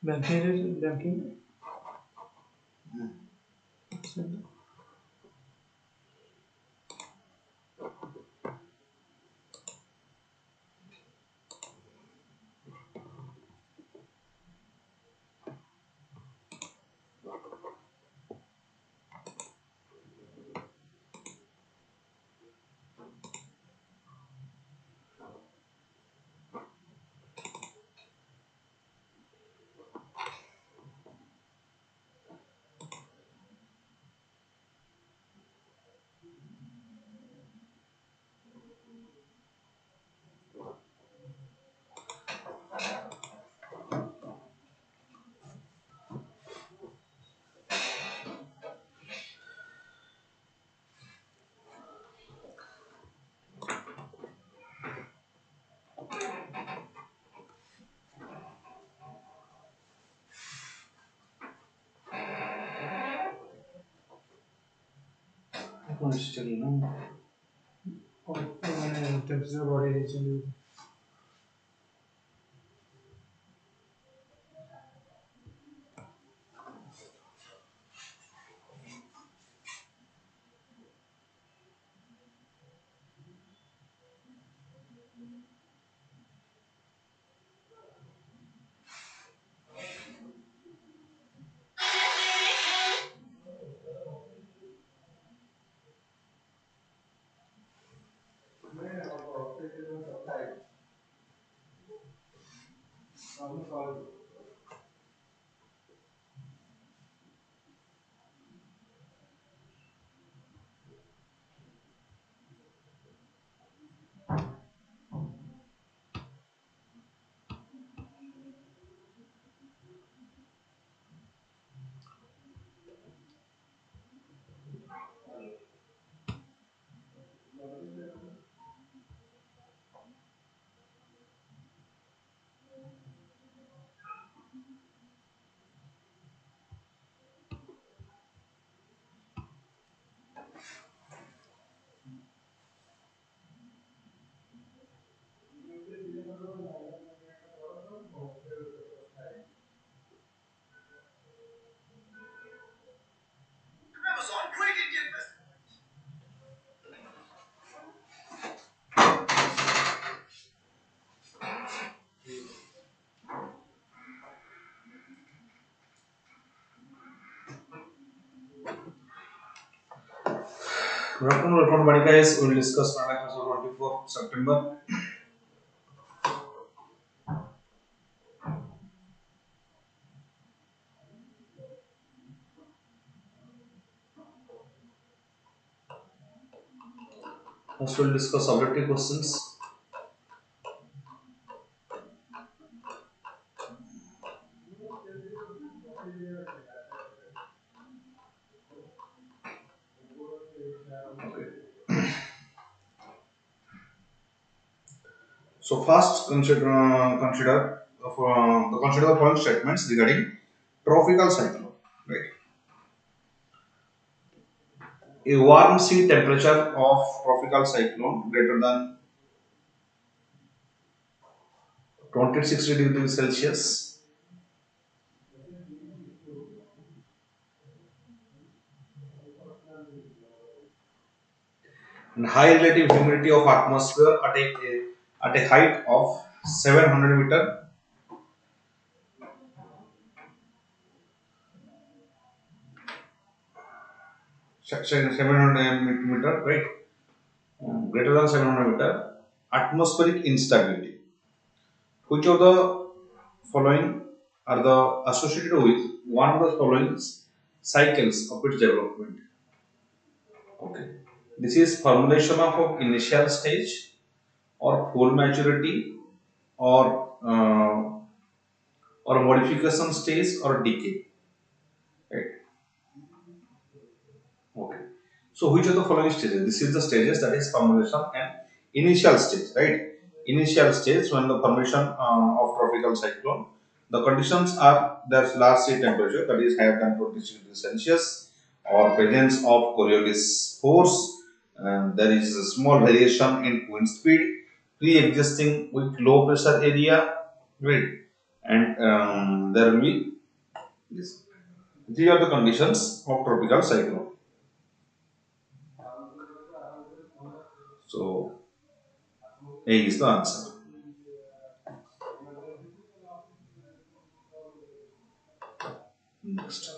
banking. Temperature body region. Good afternoon, welcome to VANIK-IAS. We will discuss VANIK-IAS on 24th September. First, we will discuss objective questions. Okay. So, first, consider the following statements regarding tropical cyclone. Right. A warm sea temperature of tropical cyclone greater than 260 degrees Celsius and high relative humidity of atmosphere at a height of 700 meter 700 meter, right? Greater than 700 meter. Atmospheric instability. Which of the following are the associated with one of the following cycles of its development? Okay. This is formulation of initial stage or full maturity or or modification stage or decay. Right. Okay. So which of the following stages? This is the stages, that is formulation and initial stage, right? Initial stage when the formation of tropical cyclone, the conditions are there's large sea temperature, that is higher than 26 degrees Celsius, or presence of Coriolis force, and there is a small variation in wind speed, pre-existing with low pressure area, right? and there will be this. These are the conditions of tropical cyclone. So A is the answer. Next.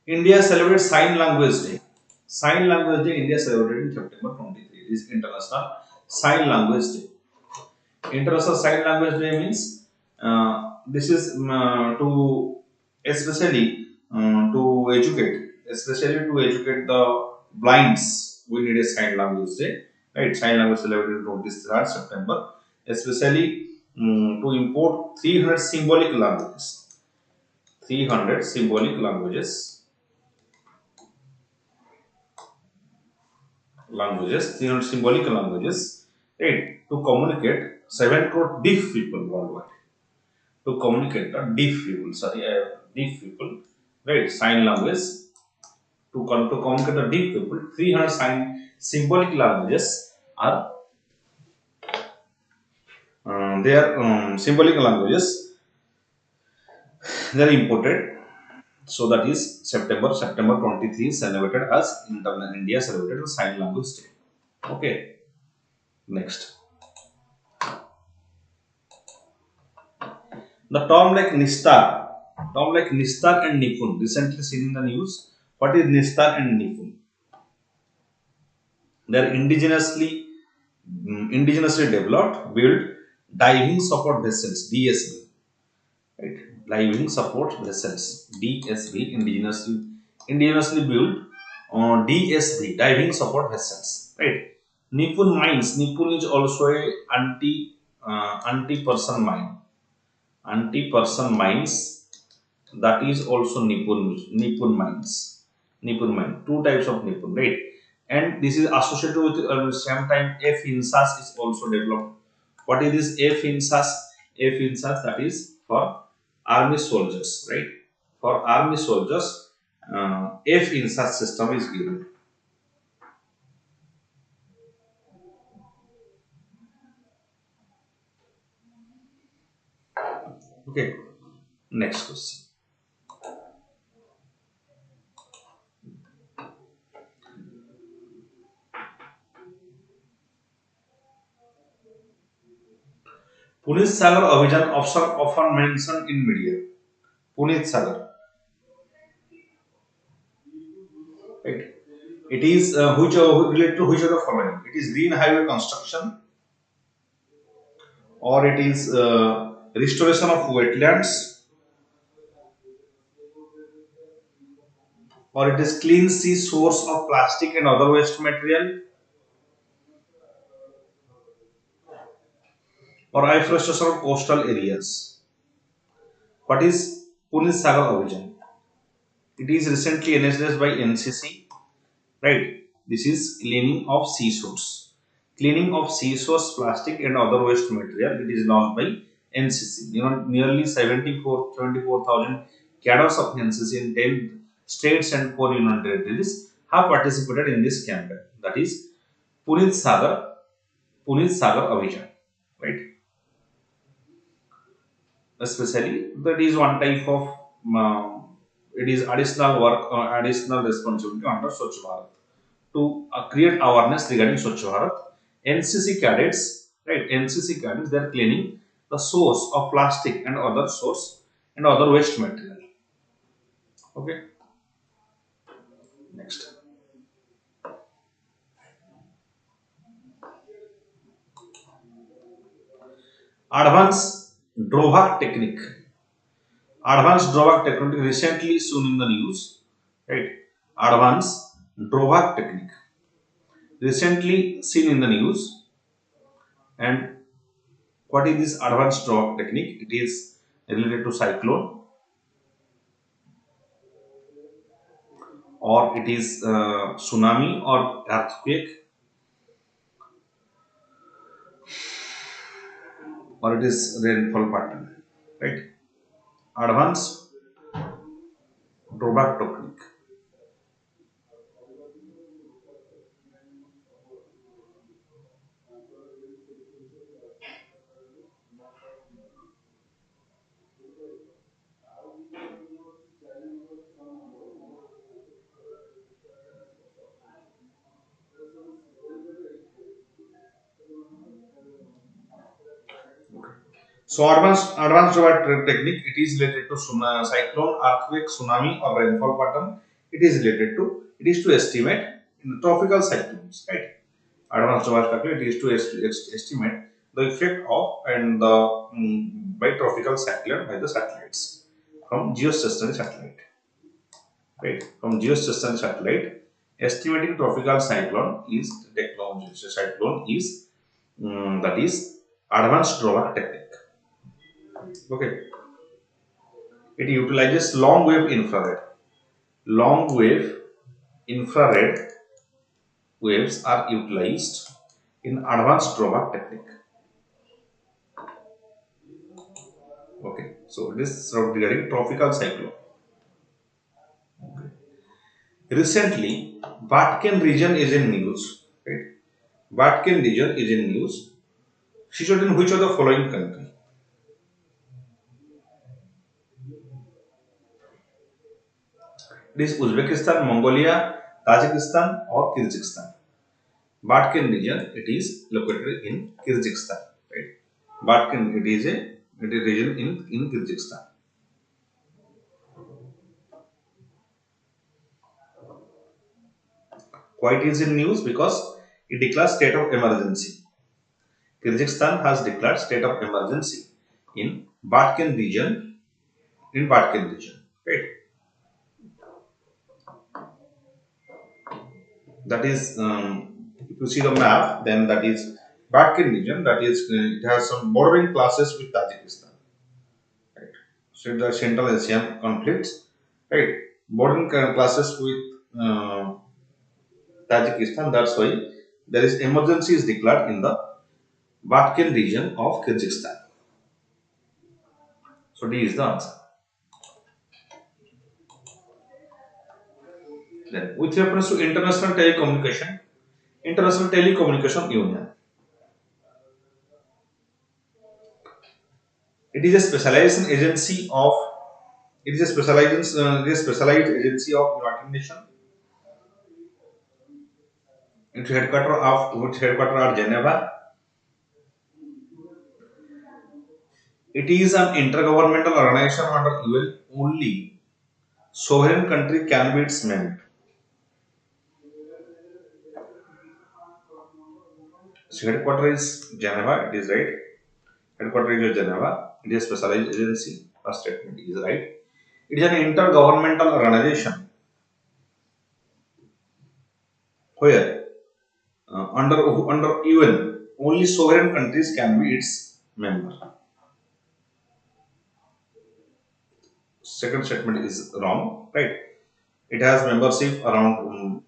India celebrates Sign Language Day. Sign Language Day India celebrated in September 23. It is International Sign Language Day. International Sign Language Day means this is to especially especially to educate the blinds. We need a sign language day, right? Sign language celebrated on this 3rd September, especially to import 300 symbolic languages. 300 symbolic languages, 300 symbolic languages, right? To communicate 7 crore deaf people worldwide. To communicate the deaf people, deaf people, right? Sign language to communicate the deaf people. 300 symbolic languages are they are symbolic languages. They are imported. So that is September 23 celebrated as International India celebrated as Sign Language Day. Okay, next. The term like Nistar and Nipun recently seen in the news. What is Nistar and Nipun? They are indigenously developed, built diving support vessels (DSV), right? Diving support vessels (DSV), indigenously built DSV, diving support vessels, right? Nipun mines. Nipun is also a anti-person mine. Anti-person mines, that is also Nippon mines. Nippon mine. Two types of Nippon, right? And this is associated with same time F insas is also developed. What is this F insas? F insas, that is for army soldiers, right? For army soldiers, F insas system is given. Okay. Next question. Punit Sagar Abhijan often mentioned in media. Punit Sagar, right? It is which related to which of the following? It is green highway construction, or it is restoration of wetlands, or it is clean sea source of plastic and other waste material, or afforestation of coastal areas. What is Punit Sagar Abhijan? It is recently enacted by NCC, right? This is cleaning of seashores. Cleaning of seashores, plastic and other waste material. It is launched by NCC. You know, nearly 74,000 cadres of NCC in 10 states and 4 union territories have participated in this campaign. That is Punit Sagar, Punit Sagar Abhijan, right? Especially that is one type of it is additional work, additional responsibility under Swachh Bharat to create awareness regarding Swachh Bharat. NCC cadets, right? NCC cadets, they are cleaning the source of plastic and other source and other waste material. Okay, next. Advanced drawback technique. Advanced drawback technique recently seen in the news, right? Advanced drawback technique recently seen in the news, and what is this advanced drawback technique? It is related to cyclone, or it is tsunami or earthquake, or it is rainfall pattern, right? Advanced drawback technique. So advanced drawback technique, it is related to cyclone, earthquake, tsunami or rainfall pattern. It is to estimate in the tropical cyclones, right? Advanced drawback technique, it is to estimate the effect of and the by tropical cyclone by the satellites from geostationary satellite, right? From geostationary satellite, estimating tropical cyclone is technology. So cyclone is that is advanced drawback technique. Okay. It utilizes long wave infrared. Long wave infrared waves are utilized in advanced drawback technique. Okay, so this is regarding tropical cyclone. Okay. Recently, Vatican region is in news. Right? Vatican region is in news. Situated in which of the following country? It is Uzbekistan, Mongolia, Tajikistan, or Kyrgyzstan. Vatican region, it is located in Kyrgyzstan. Right? Vatican, it is a region in Kyrgyzstan. Why it is in news? Because it declares state of emergency. Kyrgyzstan has declared state of emergency in Vatican region. Right? That is, if you see the map, then that is Vatican region. That is, it has some bordering classes with Tajikistan. Right? So the Central Asian conflicts. Right? Bordering classes with Tajikistan. That's why there is emergency is declared in the Vatican region of Kyrgyzstan. So D is the answer. Then, with reference to International Telecommunication Union, it is a specialized agency of United Nations. Its headquarters are Geneva. It is an intergovernmental organization under UN. Only sovereign country can be its member. So headquarters is Geneva. It is right. Headquarters is Geneva. It is a specialized agency. First statement is right. It is an intergovernmental organization where under UN only sovereign countries can be its member. Second statement is wrong, right? It has membership around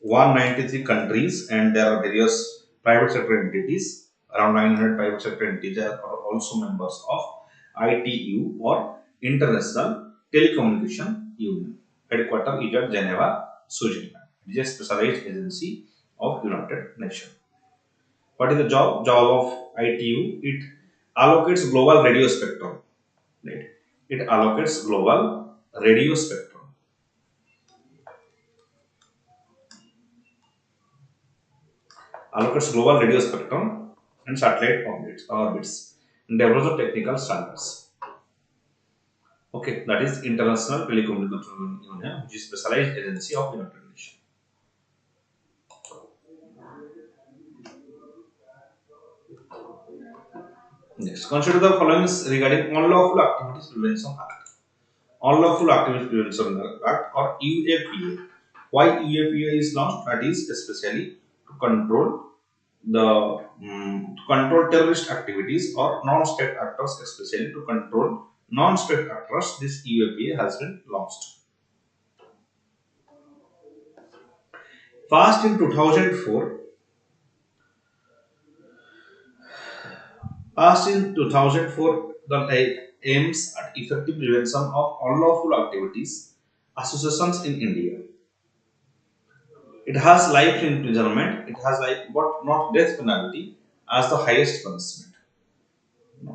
193 countries, and there are various private sector entities. Around 900 private sector entities are also members of ITU or International Telecommunication Union. Headquarters is at Geneva, Switzerland. It is a specialized agency of United Nations. What is the job of ITU? It allocates global radio spectrum. Right? It allocates global radio spectrum. Allocates global radio spectrum and satellite orbits and develops the technical standards. Okay, that is International Telecommunication Union, which is specialized agency of United Nations. Next, consider the following regarding unlawful activities prevention act. Unlawful activities prevention act or UAPA. Why UAPA is launched? That is especially to control to control terrorist activities or non-state actors, especially to control non-state actors. This UAPA has been launched. Passed in 2004, the aims at effective prevention of unlawful activities associations in India. It has life imprisonment. It has life, but not death penalty as the highest punishment.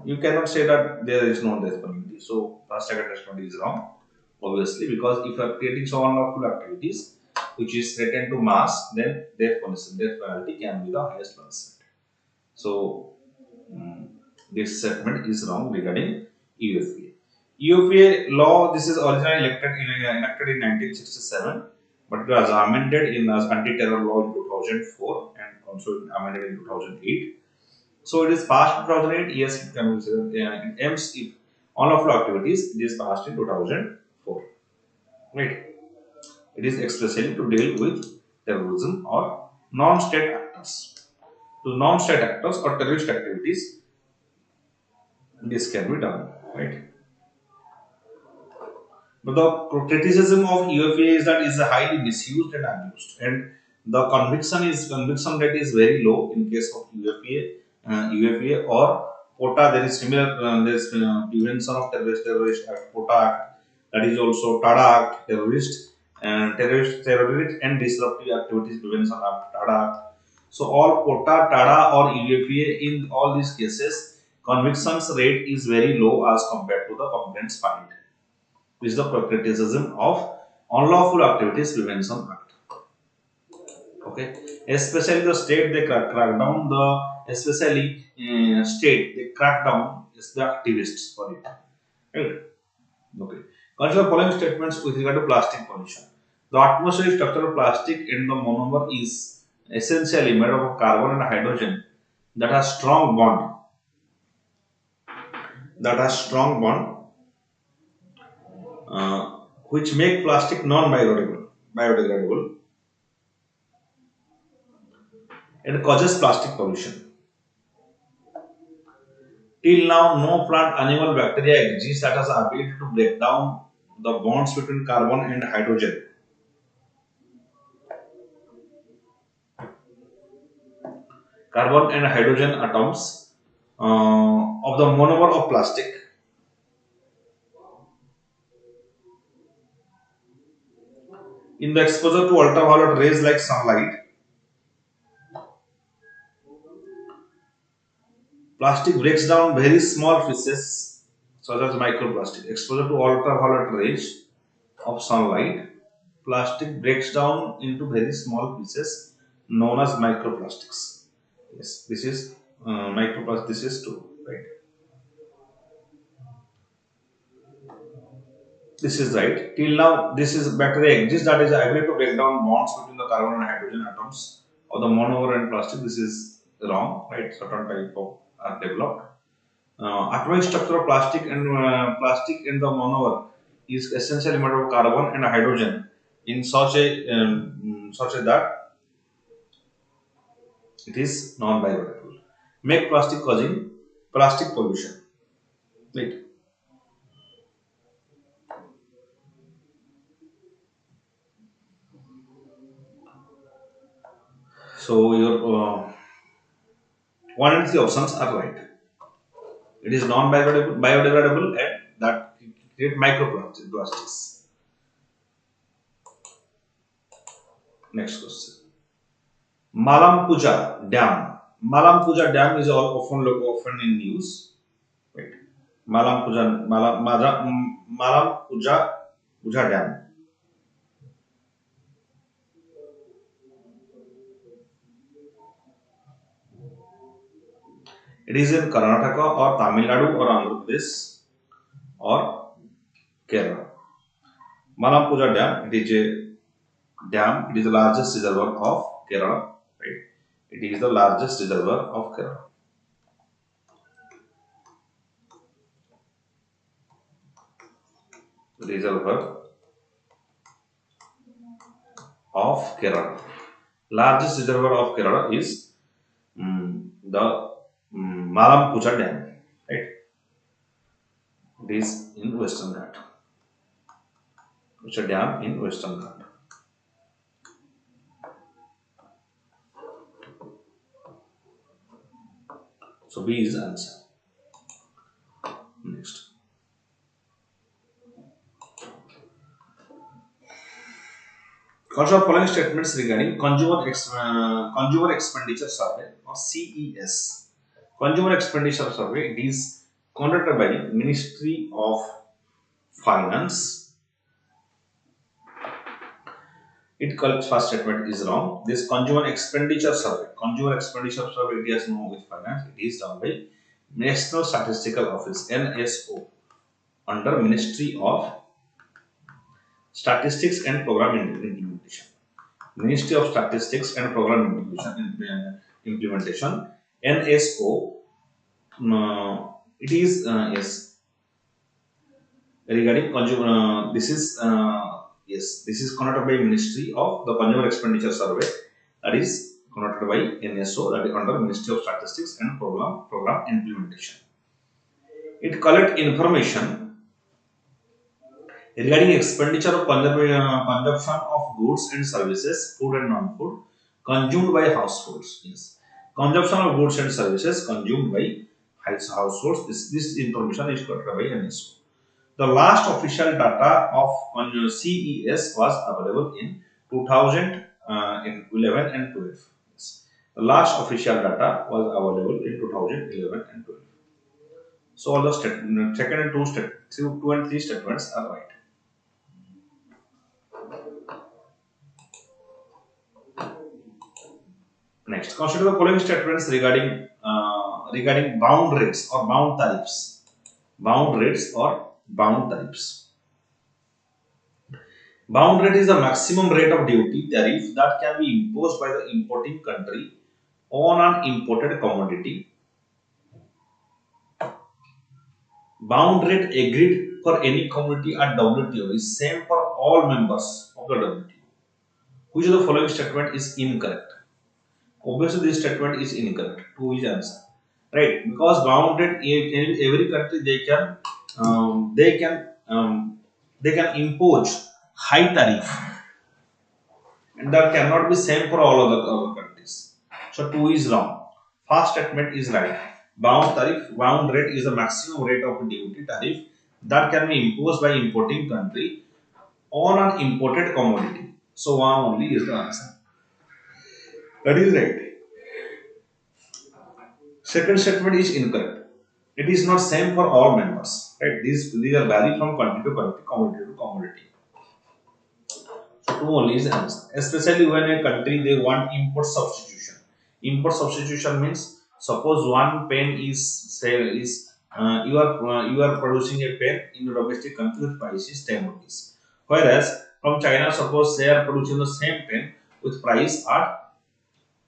You cannot say that there is no death penalty. So, first second statement is wrong, obviously, because if you are creating some unlawful activities which is threatened to mass, then death penalty can be the highest punishment. So, This statement is wrong regarding UFA. UFA law, this is originally enacted in 1967, but it was amended in as anti-terror law in 2004 and also amended in 2008. So it is passed in 2008. Yes, it can be it aims if unlawful activities. It is passed in 2004. Right. It is especially to deal with terrorism or non-state actors. To non-state actors or terrorist activities, this can be done. Right. But the criticism of UFA is that it is highly misused and abused, and the conviction rate is very low in case of UFA or POTA. There is similar there is Prevention of Terrorist Act, POTA Act. That is also TADA Act, Terrorist and Disruptive Activities Prevention Act, TADA Act. So all POTA, TADA or UFA, in all these cases, convictions rate is very low as compared to the complaints filed, which is the criticism of Unlawful Activities Prevention Act. Okay, especially the state they crack down especially state they crack down is the activists for it. Right? Okay. Consider the following statements with regard to plastic pollution. The atmospheric structure of plastic in the monomer is essentially made up of carbon and hydrogen that has strong bond. That has strong bond, which make plastic biodegradable and causes plastic pollution. Till now, no plant, animal, bacteria exists that has the ability to break down the bonds between carbon and hydrogen. Carbon and hydrogen atoms of the monomer of plastic. In the exposure to ultraviolet rays like sunlight, plastic breaks down very small pieces such as microplastic. Exposure to ultraviolet rays of sunlight, plastic breaks down into very small pieces known as microplastics. Yes, this is microplastic. This is true, right? This is right. Till now, this is bacteria exists that is able to break down bonds between the carbon and hydrogen atoms of the monomer and plastic. This is wrong, right? Certain type of are developed. Atomic structure of plastic in the monomer is essentially made of carbon and hydrogen in such a that it is non-biodegradable. Make plastic causing plastic pollution. Right. So your one and three options are right. It is non-biodegradable and that create microplastics. Next question. Malampuja Dam. Malampuja Dam is often in news. Right. Malampuja Dam. It is in Karnataka or Tamil Nadu or Andhra Pradesh or Kerala. Malampuja Dam, it is a dam. It is the largest reservoir of Kerala. Right. It is the largest reservoir of Kerala. Reservoir of Kerala. Largest reservoir of Kerala is the Malampuja Dam. Right. It is in Western Ghat. It's a dam in Western Ghat. So B is the answer. Next. Consider following statements regarding Consumer Expenditure Survey or CES. Consumer Expenditure Survey, it is conducted by Ministry of Finance. It calls first statement is wrong. This Consumer Expenditure Survey, it has no with finance. It is done by National Statistical Office (NSO) under Ministry of Statistics and Program Implementation. Ministry of Statistics and Program Implementation (NSO). It is yes regarding consumer. This is conducted by Ministry of the Consumer Expenditure Survey, that is conducted by NSO, that is under Ministry of Statistics and Program Implementation. It collect information regarding expenditure of consumption of goods and services, food and non-food, consumed by households. Yes, consumption of goods and services consumed by households. This information is collected by NSO. The last official data of CES was available in 2011 and 12. Yes. The last official data was available in 2011 and 12. So all the second and two and three statements are right. Next, consider the following statements regarding bound rates or bound tariffs. Bound rates or bound tariffs. Bound rate is the maximum rate of duty tariff that can be imposed by the importing country on an imported commodity. Bound rate agreed for any commodity at WTO is same for all members of the WTO. Which of the following statement is incorrect? Obviously, this statement is incorrect. 2 is answer. Right? Because bound rate in every country they can impose high tariff, and that cannot be same for all other countries. So 2 is wrong. First statement is right. Bound rate is the maximum rate of duty tariff that can be imposed by importing country on an imported commodity. So 1 only is the answer. That is right. Second statement is incorrect. It is not same for all members. Right? These are vary from country to country, commodity to commodity. So 2 only is the answer. Especially when a country they want import substitution. Import substitution means suppose one pen you are producing a pen in a domestic country with price is 10 rupees. Whereas from China, suppose they are producing the same pen with price at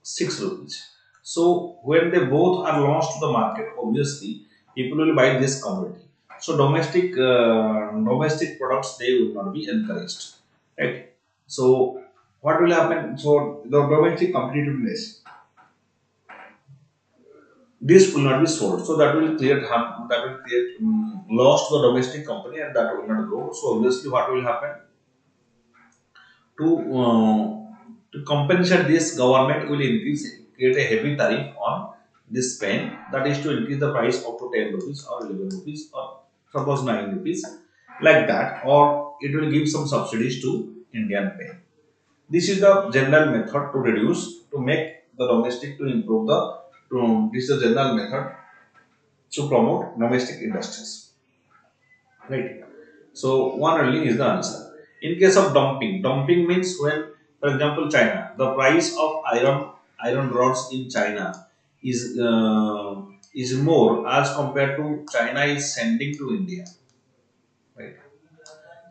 6 rupees. So when they both are launched to the market, obviously people will buy this commodity. So domestic products they will not be encouraged, right? So what will happen? So the domestic competitiveness, this will not be sold. So that will create harm, that will create loss to the domestic company, and that will not grow. So obviously, what will happen? To compensate this, government will create a heavy tariff on this pen, that is to increase the price up to 10 rupees or 11 rupees or suppose 9 rupees, like that, or it will give some subsidies to Indian pen. This is the general method to reduce, to make the domestic, to improve this is the general method to promote domestic industries. Right. So 1 only is the answer. In case of dumping means when, for example, China, the price of iron rods in China is more as compared to China is sending to India. Right.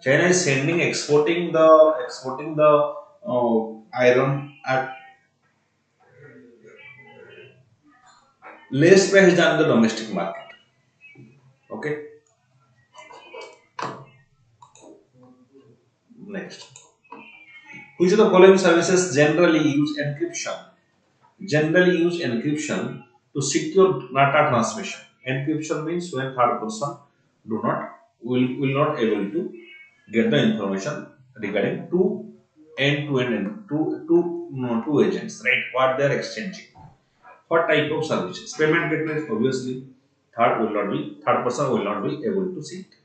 China is exporting the iron at less price than the domestic market. Okay. Next. Which of the following services generally use encryption? Generally use encryption to secure data transmission. Encryption means when third person will not able to get the information regarding two agents, right? What they are exchanging. What type of services? Payment gateway, obviously third person will not be able to see it.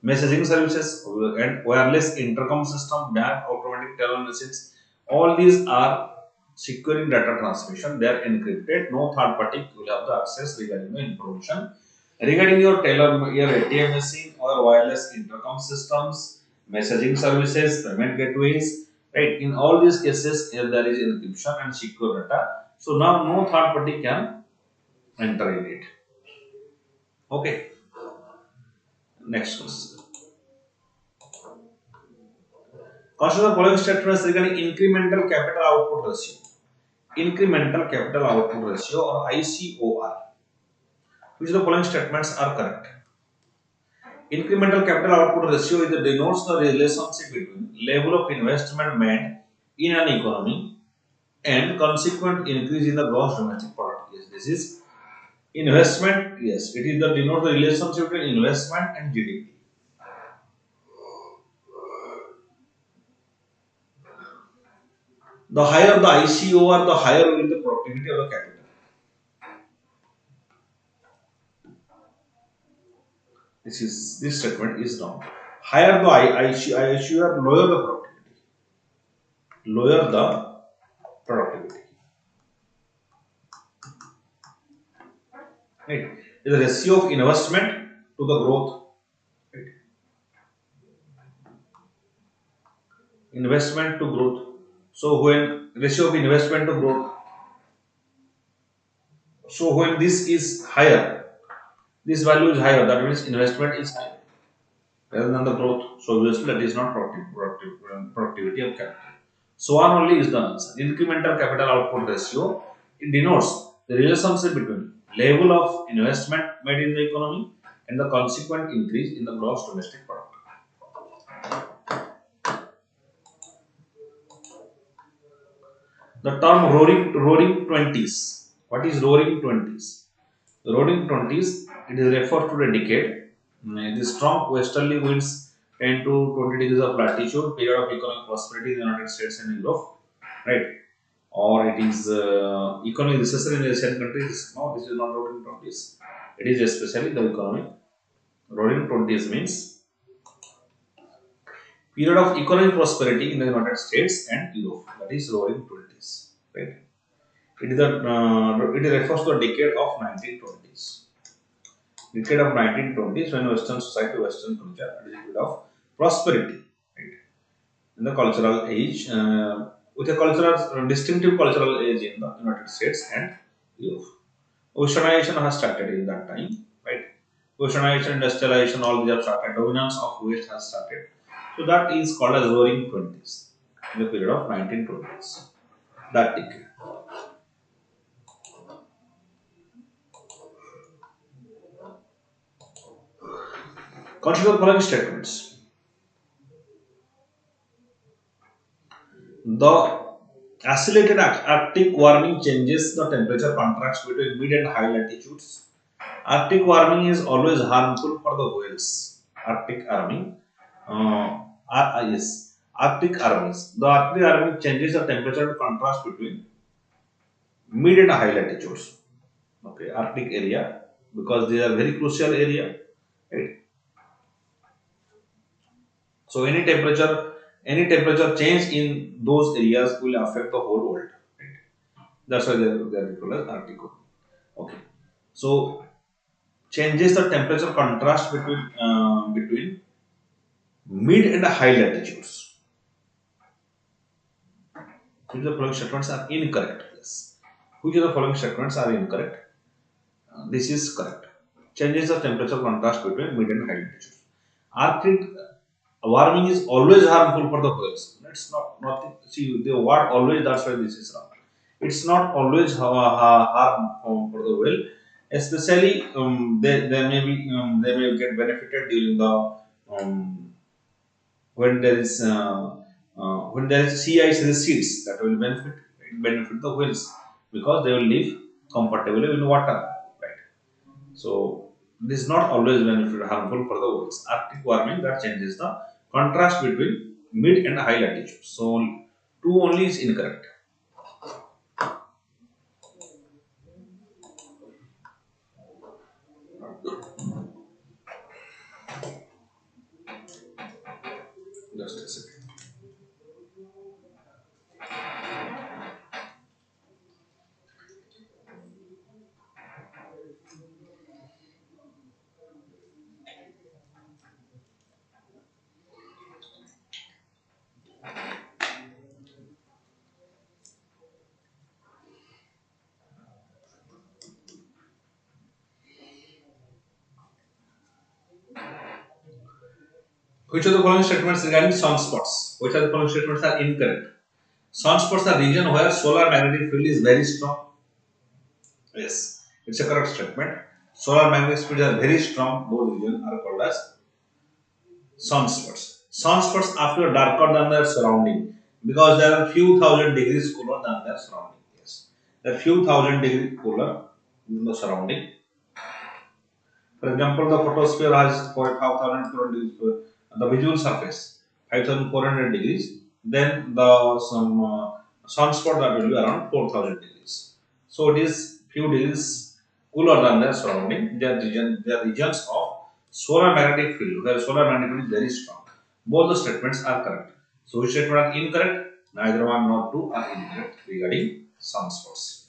Messaging services and wireless intercom system, bank, automatic teller machines, all these are securing data transmission. They are encrypted. No third party will have the access regarding the information. Regarding your ATM machine or wireless intercom systems, messaging services, payment gateways, right? In all these cases, there is encryption and secure data. So now no third party can enter in it. Okay. Next question. Consider the following statements regarding incremental capital output ratio. Incremental capital output ratio or ICOR. Which of the following statements are correct? Incremental capital output ratio is denotes the relationship between level of investment made in an economy and consequent increase in the gross domestic product. Yes, this is investment. Yes, it is the denote the relationship between investment and GDP. The higher the ICOR, the higher will be the productivity of the capital. This statement is wrong. Higher the ICOR, lower the productivity. Lower the productivity. Right. The ratio of investment to the growth. Right. Investment to growth. So when ratio of investment to growth. So when this is higher, this value is higher. That means investment is higher rather than the growth. So obviously that is not productivity of capital. So one only is the answer. Incremental capital output ratio, it denotes the relationship between level of investment made in the economy and the consequent increase in the gross domestic product. The term roaring twenties. What is roaring twenties? Roaring twenties, it is referred to the decade. The strong westerly winds 10 to 20 degrees of latitude, period of economic prosperity in the United States and Europe, right? Or it is economic recession in Asian countries. No, this is not roaring twenties. It is especially the economic. Roaring twenties means period of economic prosperity in the United States and Europe. That is roaring twenties, right? It refers to the decade of 1920s. Decade of 1920s when Western society, Western culture, it is a period of prosperity, right? In the cultural age, with a cultural, distinctive cultural age in the United States and Europe. Oceanization has started in that time, right? Oceanization, industrialization, all these have started. Dominance of West has started. So that is called as roaring twenties in the period of 1920s. That decade. Consider the following statements. The accelerated Arctic warming changes the temperature contrast between mid and high latitudes. Arctic warming is always harmful for the whales. Arctic warming, yes, Arctic armies. The Arctic warming changes the temperature contrast between mid and high latitudes. Okay, Arctic area, because they are very crucial area. Right? So any temperature change in those areas will affect the whole world. Right? That's why they are called as Arctic. Okay. So changes the temperature contrast between mid and high latitudes. Which of the following statements are incorrect? Yes. Which of the following statements are incorrect? This is correct. Changes the temperature contrast between mid and high latitudes. Arctic warming is always harmful for the whales. Let's not see the word always. That's why this is wrong. It's not always harm for the whale. Especially they may get benefited during the um, when there is sea ice recedes, that will benefit the whales because they will live comfortably in water, right? So this is not always benefit harmful for the whales. Arctic warming that changes the contrast between mid and high latitude. So two only is incorrect. Just a second. Which of the following statements regarding sunspots? Which of the following statements are incorrect? Sunspots are region where solar magnetic field is very strong. Yes, it's a correct statement. Solar magnetic fields are very strong. Those regions are called as sunspots. Sunspots appear darker than their surrounding because they are few thousand degrees cooler than their surrounding. Yes, they are few thousand degrees cooler than the surrounding. For example, the photosphere has 5,400 degrees, the visual surface 5,400 degrees. Then the some sunspot that will be around 4,000 degrees. So it is few degrees cooler than their surrounding. They are regions of solar magnetic field where solar magnetic field is very strong. Both the statements are correct. So which statement are incorrect? Neither one nor two are incorrect regarding sunspots.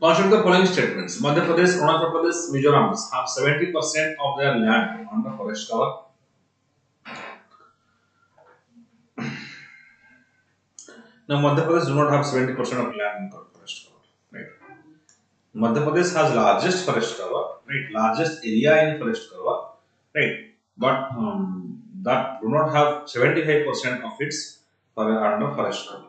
Consider the following statements. Madhya Pradesh, Arunachal Pradesh, Mizoram have 70% of their land under forest cover. Now, Madhya Pradesh do not have 70% of land under forest cover. Right. Madhya Pradesh has largest forest cover, right? Largest area in forest cover, right? But that do not have 75% of its under forest cover.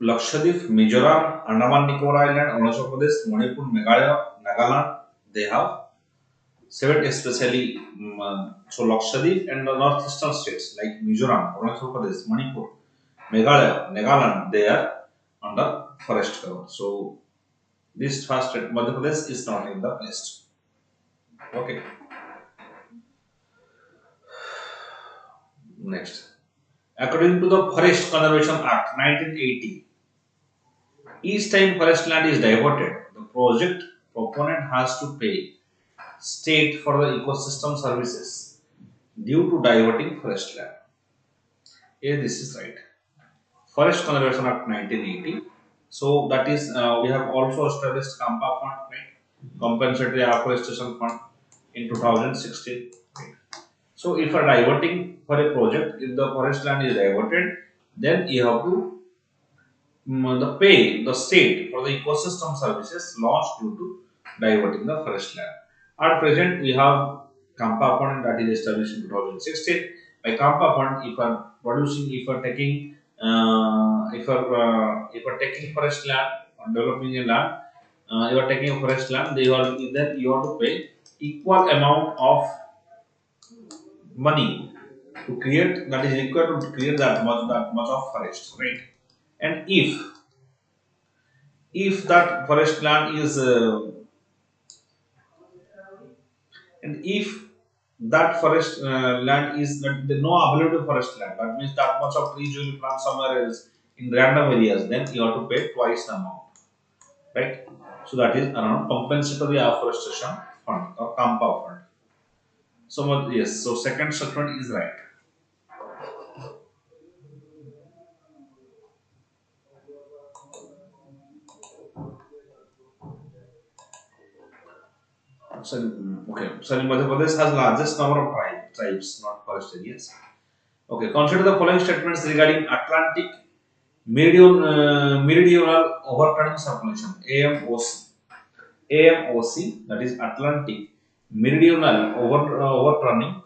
Lakshadweep, Mizoram, Andaman Nicobar Island, Arunachal Pradesh, Manipur, Meghalaya, Nagaland, they have 7 especially so Lakshadweep and the northeastern states like Mizoram, Arunachal Pradesh, Manipur, Meghalaya, Nagaland, they are under forest cover. So this first state, Madhya Pradesh is not in the list. Okay. Next. According to the Forest Conservation Act 1980, each time forest land is diverted, the project proponent has to pay state for the ecosystem services due to diverting forest land. Yeah, this is right. Forest Conservation Act 1980. So that is we have also established Kampa Fund, right? Compensatory Afforestation Fund in 2016. Right? So if you are diverting for a project, if the forest land is diverted, then you have to pay the state for the ecosystem services lost due to diverting the forest land. At present, we have Kampa Fund that is established in 2016. By Kampa Fund, if are producing, if are taking, if are taking forest land or developing a land, you are taking a forest land, then you have to pay equal amount of money to create that is required to create that much of forest, right? And if that forest land is and if that forest land is that there no available forest land, that means that much of trees you will plant somewhere else in random areas, then you have to pay twice the amount, right? So that is around compensatory afforestation fund or kampa fund. So yes, so second statement is right. So okay, so Madhya Pradesh has largest number of tribes, not forest areas. Okay, consider the following statements regarding Atlantic meridional overturning circulation AMOC. AMOC, that is Atlantic meridional overturning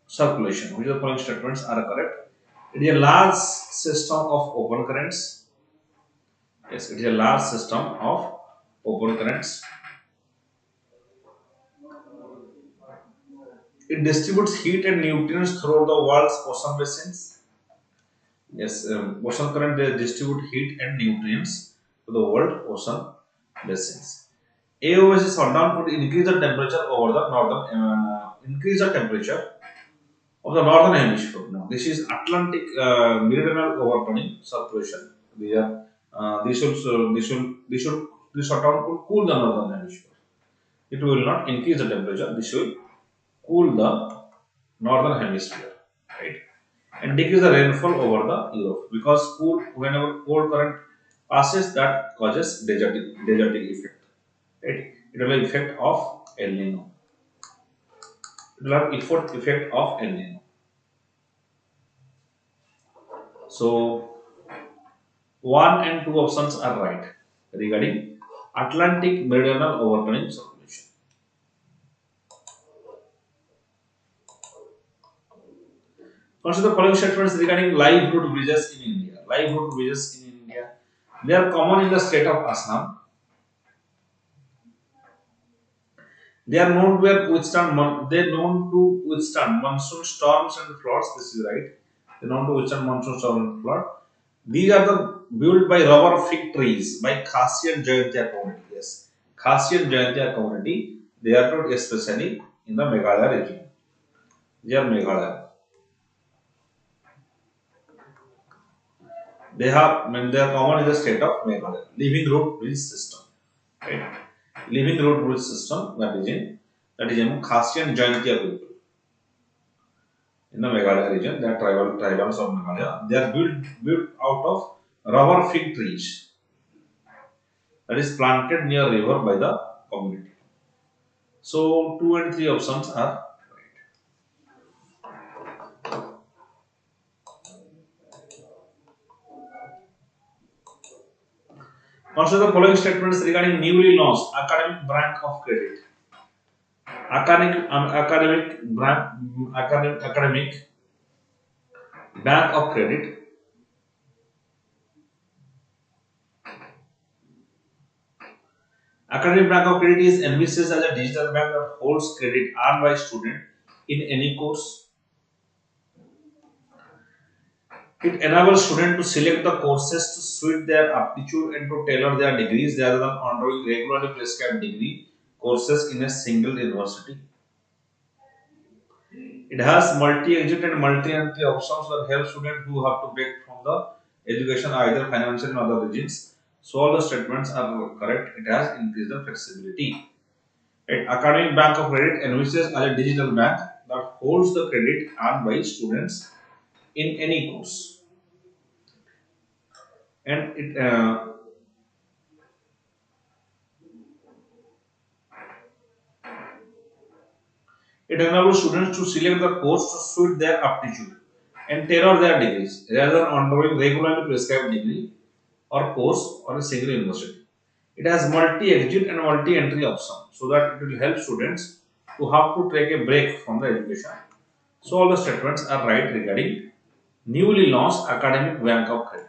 circulation. Which of the following statements are correct? It is a large system of open currents. Yes, it is a large system of open currents. It distributes heat and nutrients throughout the world's ocean basins. Yes, ocean current they distribute heat and nutrients to the world ocean basins. AOS shutdown could increase the temperature over the northern increase the temperature of the northern hemisphere. Now, this is Atlantic meridional overturning circulation. We are this shutdown could cool the northern hemisphere. It will not increase the temperature. This will cool the northern hemisphere, right? And decrease the rainfall over the Europe because whenever cold current passes, that causes desertic effect, right? It will be effect of El Nino. It will have effect of El Nino. So 1 and 2 options are right regarding Atlantic meridional overturning circulation. Consider the following statements regarding live root bridges in India. Live root bridges in India, they are common in the state of Assam. They are known to withstand monsoon storms and floods. This is right. They are known to withstand monsoon storms and flood. These are built by rubber fig trees by Khasi and Jayantia community. Yes, Khasi and Jayantia community. They are not especially in the Meghalaya region. They are Meghalaya. They are common in the state of Meghalaya. Living root bridge system. Right. Living root bridge system that is in Khasi and Jayantia people. In the Meghalaya region, they are tribals of Meghalaya. They are built out of rubber fig trees that is planted near river by the community. So 2 and 3 options are right. Consider the following statements regarding newly launched academic bank of credit. Academic bank of credit. Academic bank of credit is envisaged as a digital bank that holds credit earned by student in any course. It enables students to select the courses to suit their aptitude and to tailor their degrees rather than undergoing regularly prescribed degree courses in a single university. It has multi-exit and multi-entry options that help students who have to beg from the education either financial and other reasons. So all the statements are correct. It has increased the flexibility. Right. Academic Bank of Credit envisages as a digital bank that holds the credit earned by students in any course. And it enables students to select the course to suit their aptitude and tailor their degrees rather than undergoing regularly prescribed degree or course or a single university. It has multi-exit and multi-entry option so that it will help students who have to take a break from the education. So all the statements are right regarding newly launched academic bank of credit.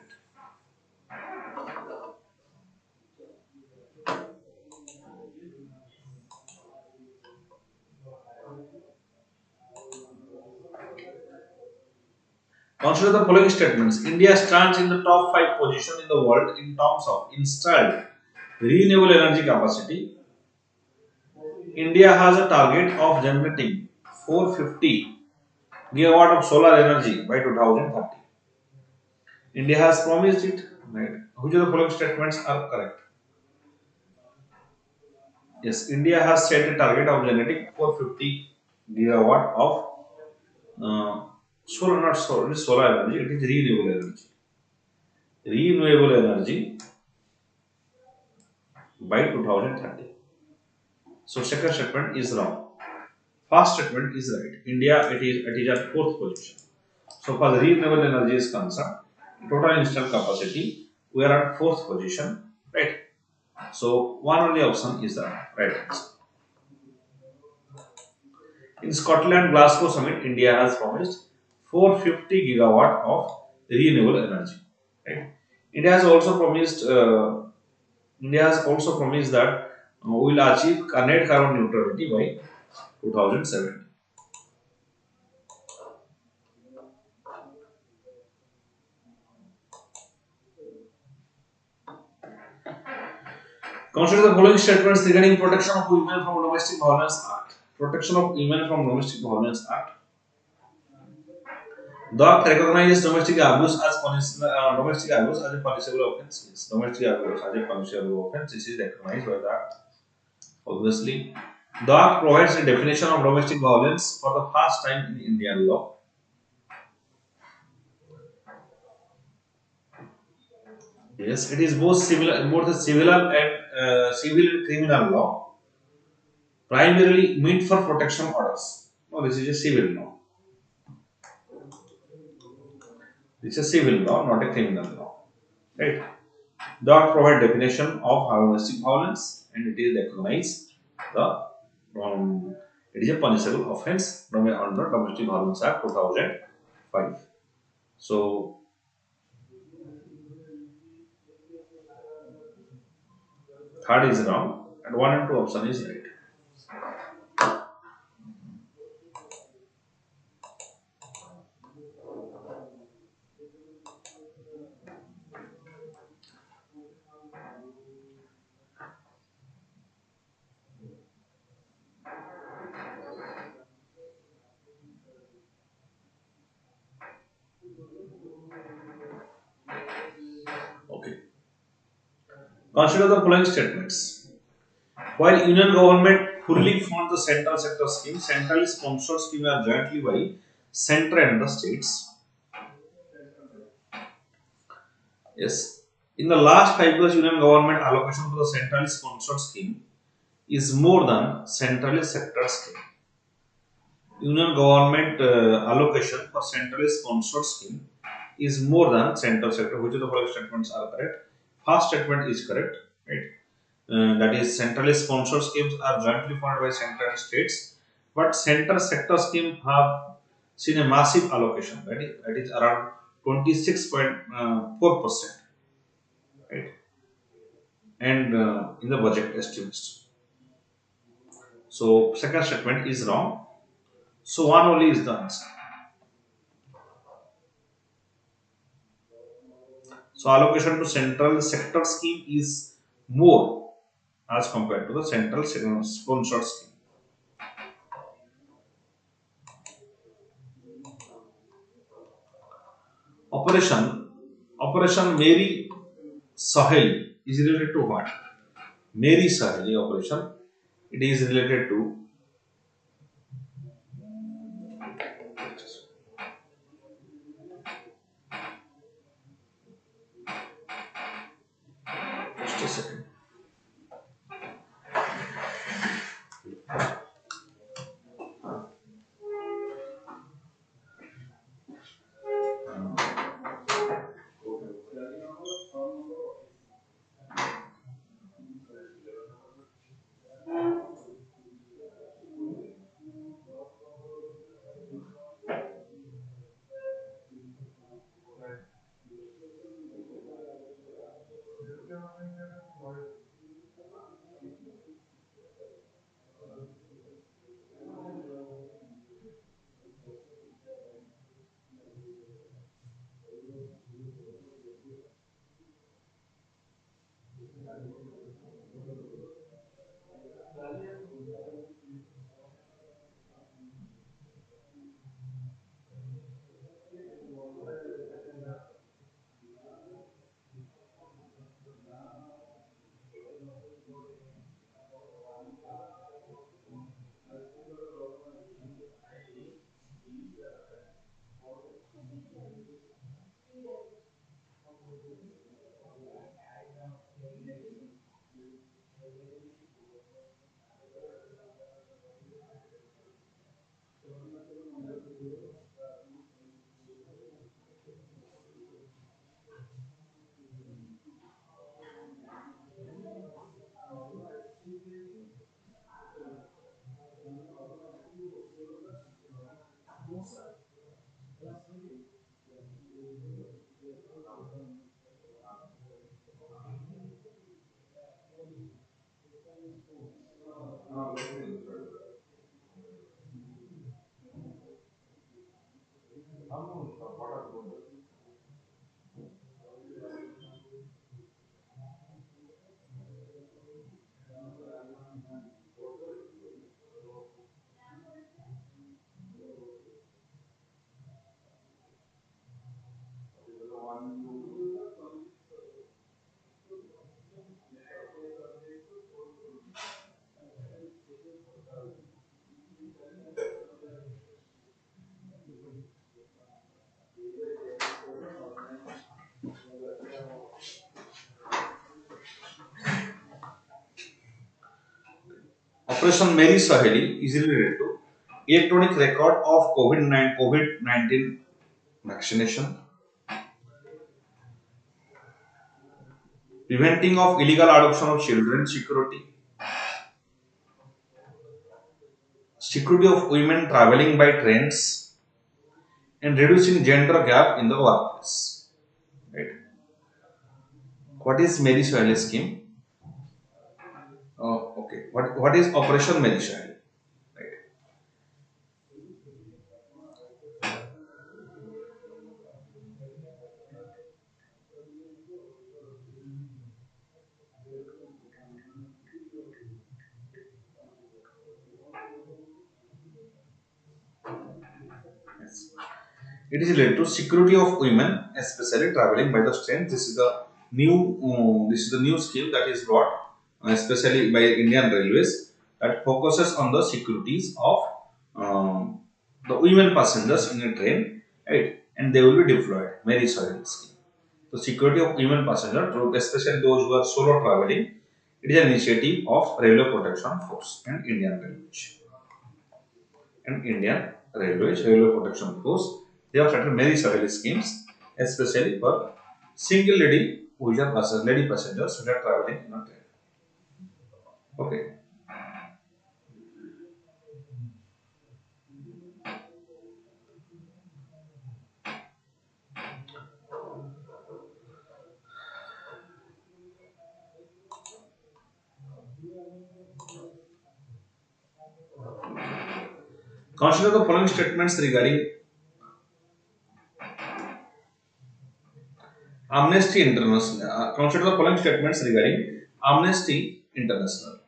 Consider the following statements. India stands in the top 5 position in the world in terms of installed renewable energy capacity. India has a target of generating 450 gigawatt of solar energy by 2030. India has promised it. Right. Which of the following statements are correct? Yes, India has set a target of generating 450 gigawatt of solar energy. It is renewable energy. Renewable energy by 2030. So second statement is wrong. First statement is right. India it is at fourth position. So far the renewable energy is concerned, total installed capacity, we are at fourth position, right? So one only option is the right answer. In Scotland Glasgow summit, India has promised 450 gigawatt of renewable energy. Right? India has also promised. India has also promised that we will achieve net carbon neutrality by 2070. Consider the following statements regarding Protection of Women from Domestic Violence Act. Protection of Women from Domestic Violence Act. The Act recognizes domestic abuse as a punishable offence. Yes, domestic abuse as a punishable offence. This is recognized by the Act. Obviously, the Act provides a definition of domestic violence for the first time in Indian law. Yes, it is both a civil and criminal law, primarily meant for protection orders. No, this is a civil law. This is a civil law, not a criminal law. Right? The Act provide definition of domestic violence and it is recognized the it is a punishable offence under Domestic Violence Act 2005. So third is wrong and 1 and 2 option is right. Okay. Consider the following statements. While Union government fully funds the central sector scheme, centrally sponsored schemes are jointly by central and the states. Yes. In the last 5 years, Union government allocation for the centrally sponsored scheme is more than centrally sector scheme. Union government allocation for centrally sponsored scheme is more than central sector. Which of the following statements are correct? First statement is correct, right? That is, centrally sponsored schemes are jointly funded by central and states, but central sector schemes have seen a massive allocation. That is around 26.4%, right? And in the budget estimates. So second statement is wrong. So one only is the answer. So allocation to central sector scheme is more as compared to the central sponsored scheme. Operation Operation Mary Sahel is related to what? Mary Saheli operation. It is related to just a second. Operation Mary Saheli is related to electronic record of COVID-19 vaccination, preventing of illegal adoption of children, security of women traveling by trains, and reducing gender gap in the workplace. Right. What is Mary Soil scheme? Okay. What is Operation Mary Soil? Right. Yes. It is related to security of women, especially traveling by the train. This is the new scheme that is brought, especially by Indian Railways, that focuses on the securities of the women passengers in a train, right? And they will be deployed. Very solid scheme. The security of women passengers, especially those who are solo traveling, it is an initiative of Railway Protection Force and Railway Protection Force. They have started many several schemes, especially for single lady lady passengers who are traveling in a train. Okay. Consider the following statements regarding Amnesty International. Consider the following statements regarding Amnesty International.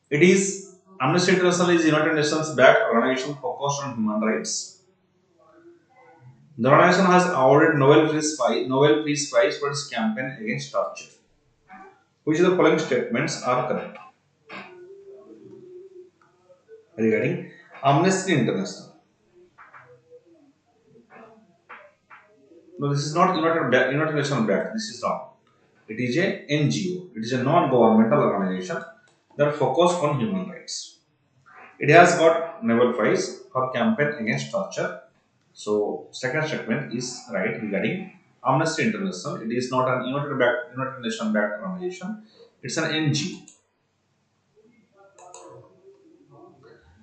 It is Amnesty International is United Nations backed organization focused on human rights. The organization has awarded Nobel Peace Prize for its campaign against torture. Which of the following statements are correct regarding Amnesty International? No, this is not United Nations backed. This is wrong. It is a NGO. It is a non-governmental organization that focuses on human rights. It has got Nobel Prize for campaign against torture. So, second statement is right regarding Amnesty International. It is not an United Nations backed organization. It's an NGO.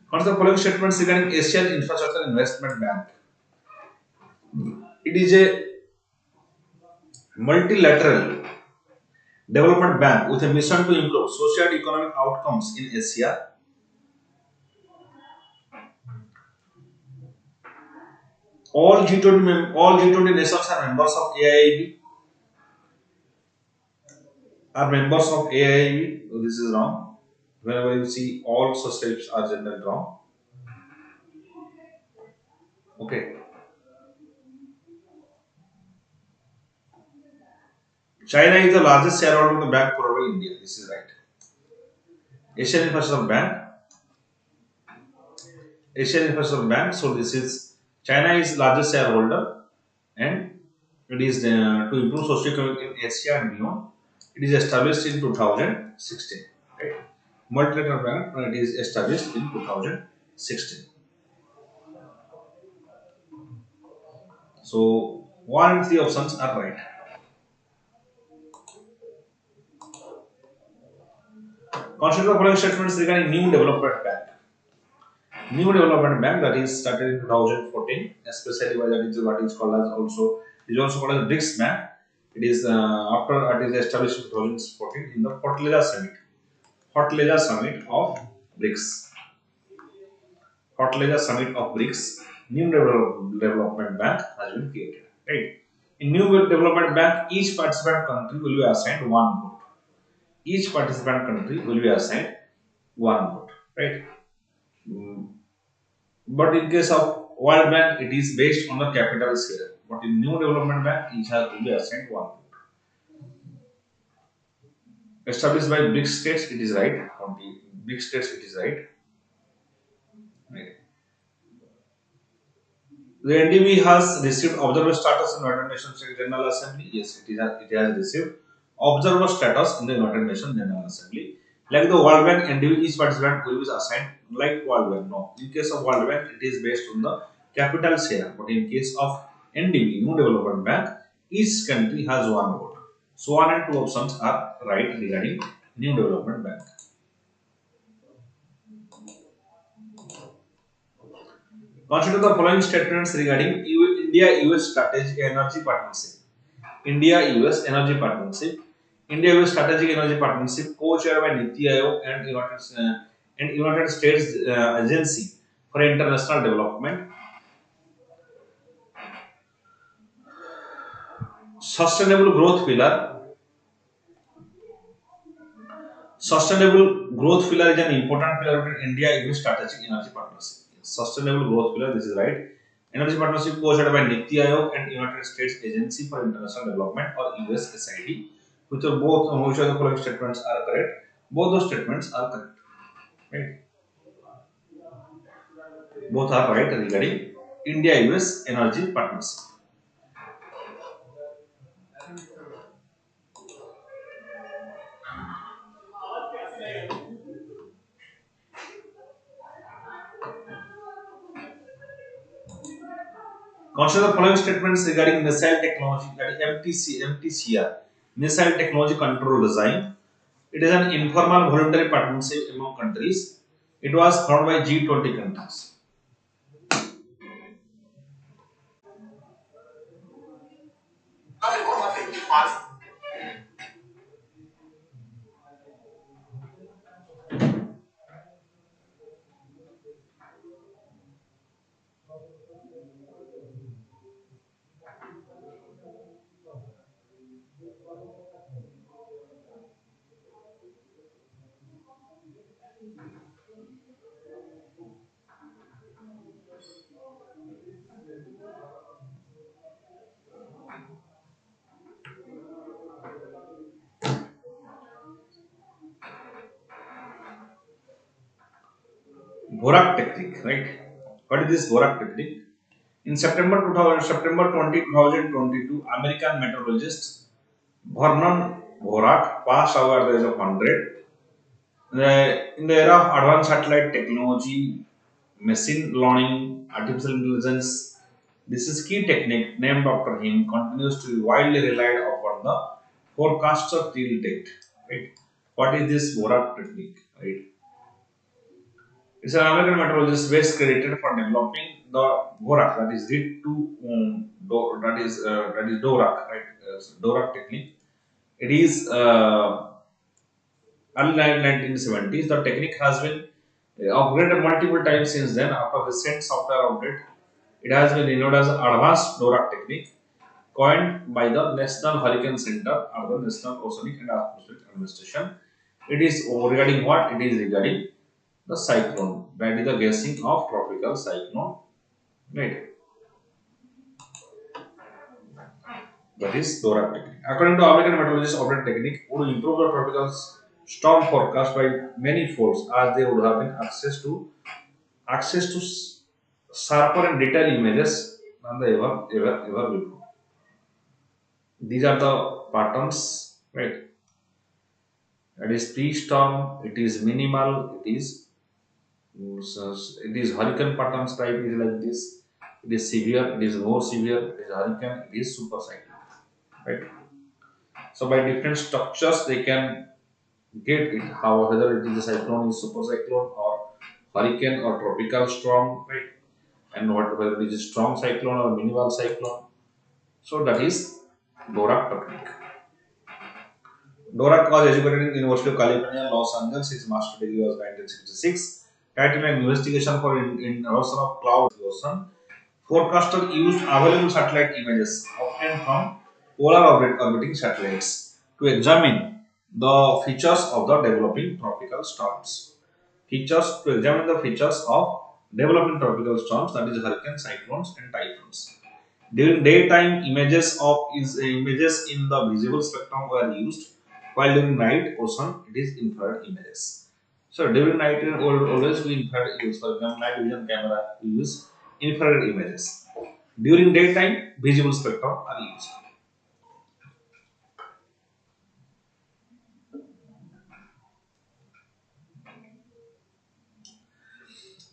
What are the following statements regarding Asian Infrastructure Investment Bank? It is a multilateral development bank with a mission to improve social and economic outcomes in Asia. All G20 nations are members of AIIB. Are members of AIIB. So this is wrong. Whenever you see all such steps are generally wrong. Okay. China is the largest shareholder of the bank provided by India. This is right. Asian Infrastructure Bank. Asian Infrastructure Bank. So this is China is largest shareholder and it is to improve socio-economic in Asia and beyond. It is established in 2016. Right? Multilateral bank it is established in 2016. So one and three options are right. Consider the following statements regarding New Development Bank. New Development Bank that is started in 2014, especially by that is what is called as called as BRICS Bank. It is after it is established in 2014 in the Fertilizer Summit of BRICS. Fertilizer Summit of BRICS. New Development Bank has been created. Right. In New Development Bank, each participant country will be assigned one vote. Each participant country will be assigned one vote. Right. Mm, But in case of World Bank, it is based on the capital share. But in New Development Bank, each has to be assigned one. Established by big states, it is right. On the big states, it is right. Right. The NDB has received observer status in United Nations General Assembly. Yes, it has received observer status in the United Nations General Assembly. Like the World Bank, NDB each participant will be assigned like World Bank. No, in case of World Bank, it is based on the capital share. But in case of NDB, New Development Bank, each country has one vote. So one and two options are right regarding New Development Bank. Consider the following statements regarding India-US Strategic Energy Partnership. India-US Energy Partnership. India-US Strategic Energy Partnership, co-chaired by Niti Aayog and United States Agency for International Development. Sustainable Growth Pillar. Sustainable Growth Pillar is an important pillar in India-US Strategic Energy Partnership. Sustainable Growth Pillar, this is right. Energy Partnership co-chaired by Niti Aayog and United States Agency for International Development or USSID, which are both which of the following statements are correct. Both those statements are correct. Right? Both are right regarding India-US Energy Partnership. Consider the following statements regarding missile technology, that is MTCR, Missile Technology Control Design. It is an informal voluntary partnership among countries. It was formed by G20 countries. Borak technique, right? What is this Borak technique? In September 20, 2022, American meteorologist Vernon Borak passed away at the age of 100. In the era of advanced satellite technology, machine learning, artificial intelligence, this is key technique named after him continues to be widely relied upon the forecaster till date. Right? What is this Borak technique? Right? It's an American meteorologist best credited for developing the Borak, that is read to that is Dorak, right? Dorak technique. It is early 1970s. The technique has been upgraded multiple times since then. After recent software update, it has been renowned as Advanced Dorak technique, coined by the National Hurricane Center or the National Oceanic and Atmospheric Administration. It is regarding what? It is regarding the cyclone. That is the guessing of tropical cyclone. Right. That is Dorak technique. According to American meteorologists, updated technique would improve the tropical storm forecast by many folds, as they would have been access to sharper and detailed images than the ever before. These are the patterns, right? That is pre-storm. It is minimal. It is hurricane patterns type is like this. It is severe. It is more severe. It is hurricane. It is super cyclone, right? So by different structures, they can get it. How whether it is a cyclone, is super cyclone, or hurricane or tropical storm, right? And whether it is a strong cyclone or minimal cyclone. So that is Dvorak technique. Dvorak was educated in University of California, Los Angeles. His master degree was 1966. Title and investigation for in erosion of cloud erosion. Forecaster used available satellite images obtained from orbiting satellites to examine the features of the developing tropical storms. Features to examine the features of developing tropical storms, that is hurricanes, cyclones, and typhoons. During daytime, images in the visible spectrum were used, while during night ocean it is infrared images. So during night always we infrared use. For example, night vision camera we use infrared images. During daytime, visible spectrum are used.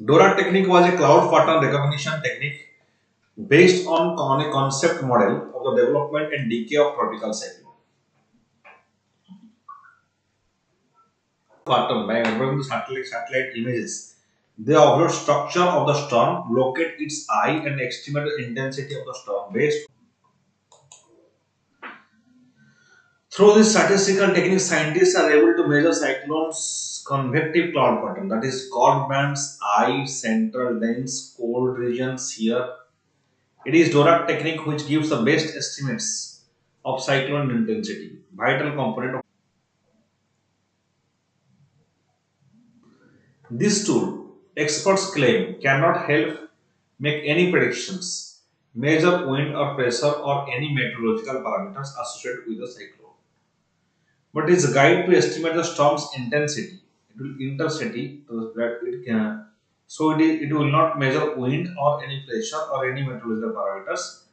DORA technique was a cloud pattern recognition technique based on a concept model of the development and decay of tropical cyclone. Pattern by observing the satellite images. They observe structure of the storm, locate its eye, and estimate the intensity of the storm based. Through this statistical technique, scientists are able to measure cyclones' convective cloud pattern, that is, cloud bands, eye, central, dense, cold regions here. It is DORA technique which gives the best estimates of cyclone intensity, vital component of this tool. Experts claim cannot help make any predictions, measure wind or pressure or any meteorological parameters associated with the cyclone, but is a guide to estimate the storm's intensity. It will intensity that it can, so it will not measure wind or any pressure or any meteorological parameters.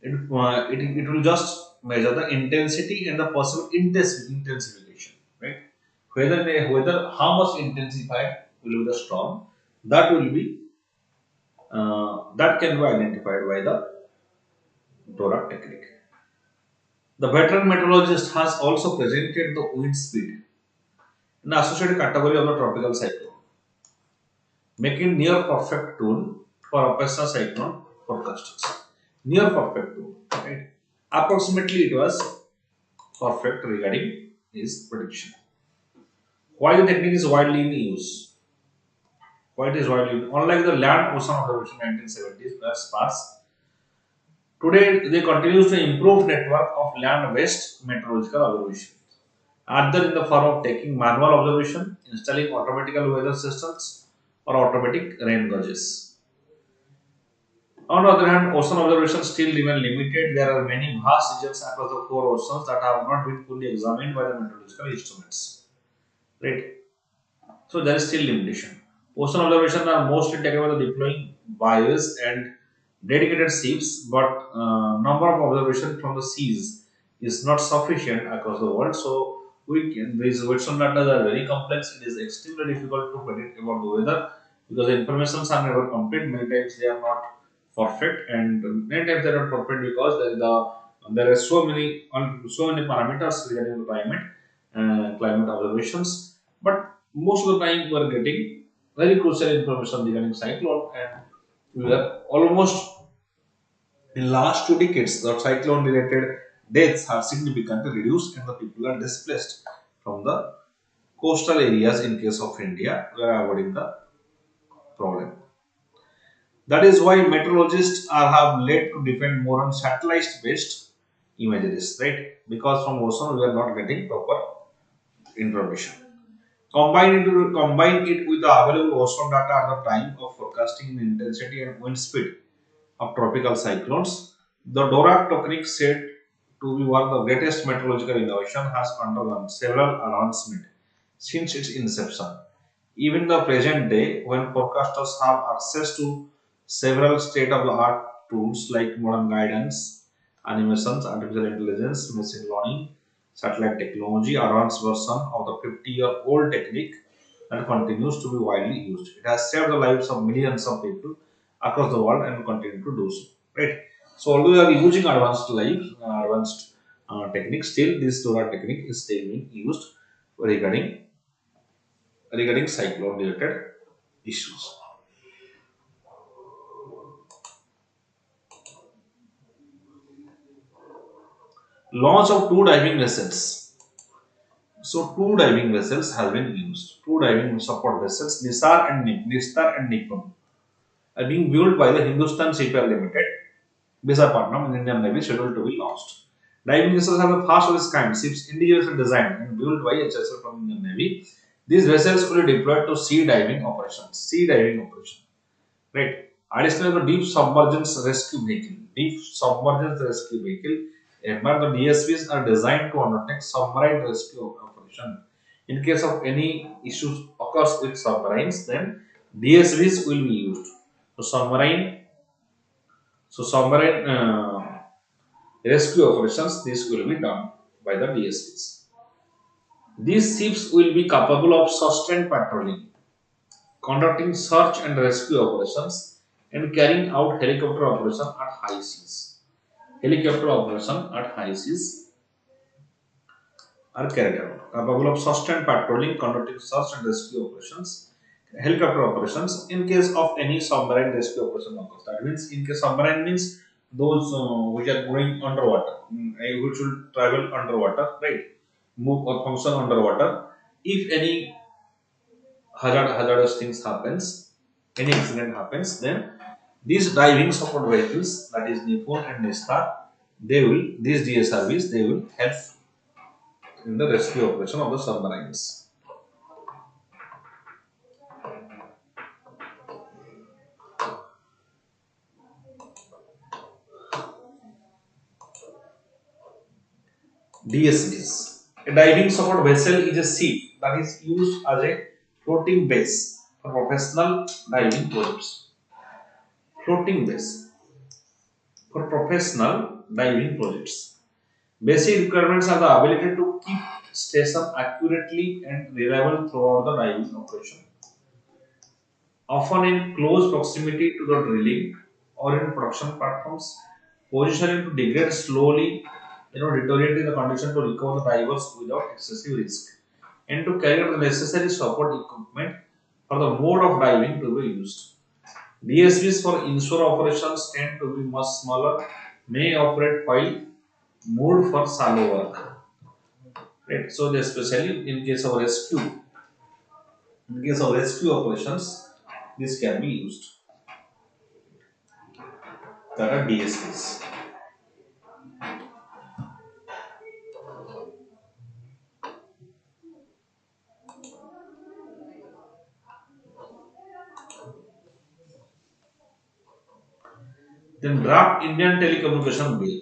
It will just measure the intensity and the possible intensification, right? Whether how much intensified will be the storm, that will be that can be identified by the DORA technique. The veteran meteorologist has also presented the wind speed in the associated category of the tropical cyclone, making near perfect tool for operational cyclone forecasters. Near perfect tool, right? Approximately it was perfect regarding his prediction. Why the technique is widely in use? Why it is widely used? Unlike the land ocean observation 1970s were sparse, today they continue to improve network of land-based meteorological observation. Either in the form of taking manual observation, installing automatic weather systems, or automatic rain gauges. On the other hand, ocean observations still remain limited. There are many vast regions across the four oceans that have not been fully examined by the meteorological instruments. Right? So there is still limitation. Ocean observations are mostly taken by the deploying buoys and dedicated ships, but number of observations from the seas is not sufficient across the world. So these weather data are very complex. It is extremely difficult to predict about the weather because the informations are never complete. Many times they are not perfect, and many times they are not perfect because there are so many parameters regarding the climate observations. But most of the time we are getting very crucial information regarding cyclone, and we are almost in last 2 decades the cyclone related deaths are significantly reduced and the people are displaced from the coastal areas. In case of India, we are avoiding the problem. That is why meteorologists have led to depend more on satellite based imageries, right? Because from ocean we are not getting proper information. Combine it with the available ocean data at the time of forecasting the intensity and wind speed of tropical cyclones. The DORA technique, said to be one of the greatest meteorological innovation, has undergone several advancements since its inception. Even the present day, when forecasters have access to several state-of-the-art tools like modern guidance, animations, artificial intelligence, machine learning, satellite technology, advanced version of the 50-year-old technique that continues to be widely used. It has saved the lives of millions of people across the world and continue to do so. Right. So although we are using advanced techniques, still this DORA technique is still being used regarding cyclone related issues. Launch of two diving vessels. So two diving vessels have been used. Two diving support vessels, Nistar and Nippon, are being built by the Hindustan Shipyard Limited, Visakhapatnam in Indian Navy, scheduled to be launched. Diving vessels are the first of its kind, ships individually designed and built by HSL from Indian Navy. These vessels will be deployed to sea diving operations. Right. Additionally, the deep submergence rescue vehicle. Deep submergence rescue vehicle. But the DSVs are designed to undertake submarine rescue operation. In case of any issues occurs with submarines, then DSVs will be used. So submarine rescue operations, this will be done by the DSVs. These ships will be capable of sustained patrolling conducting search and rescue operations, and carrying out helicopter operation at high seas. Helicopter operation at high seas are carried out, capable of sustained patrolling, conducting search and rescue operations, helicopter operations in case of any submarine rescue operation occurs. That means in case submarine means those which are going underwater, which will travel underwater, right? Move or function underwater. If any hazardous things happens, any accident happens, then these diving support vehicles, that is NIPON and NISTA, these DSRVs, they will help in the rescue operation of the submarines. DSVs. A diving support vessel is a ship that is used as a floating base for professional diving projects. Floating base for professional diving projects. Basic requirements are the ability to keep station accurately and reliable throughout the diving operation, often in close proximity to the drilling or in production platforms, positioning to degrade slowly, deteriorating the condition to recover the divers without excessive risk, and to carry out the necessary support equipment for the mode of diving to be used. DSVs for inshore operations tend to be much smaller, may operate while moved for shallow work. Right. So, they especially in case of rescue, operations, this can be used. That are DSVs. Then draft Indian Telecommunication Bill.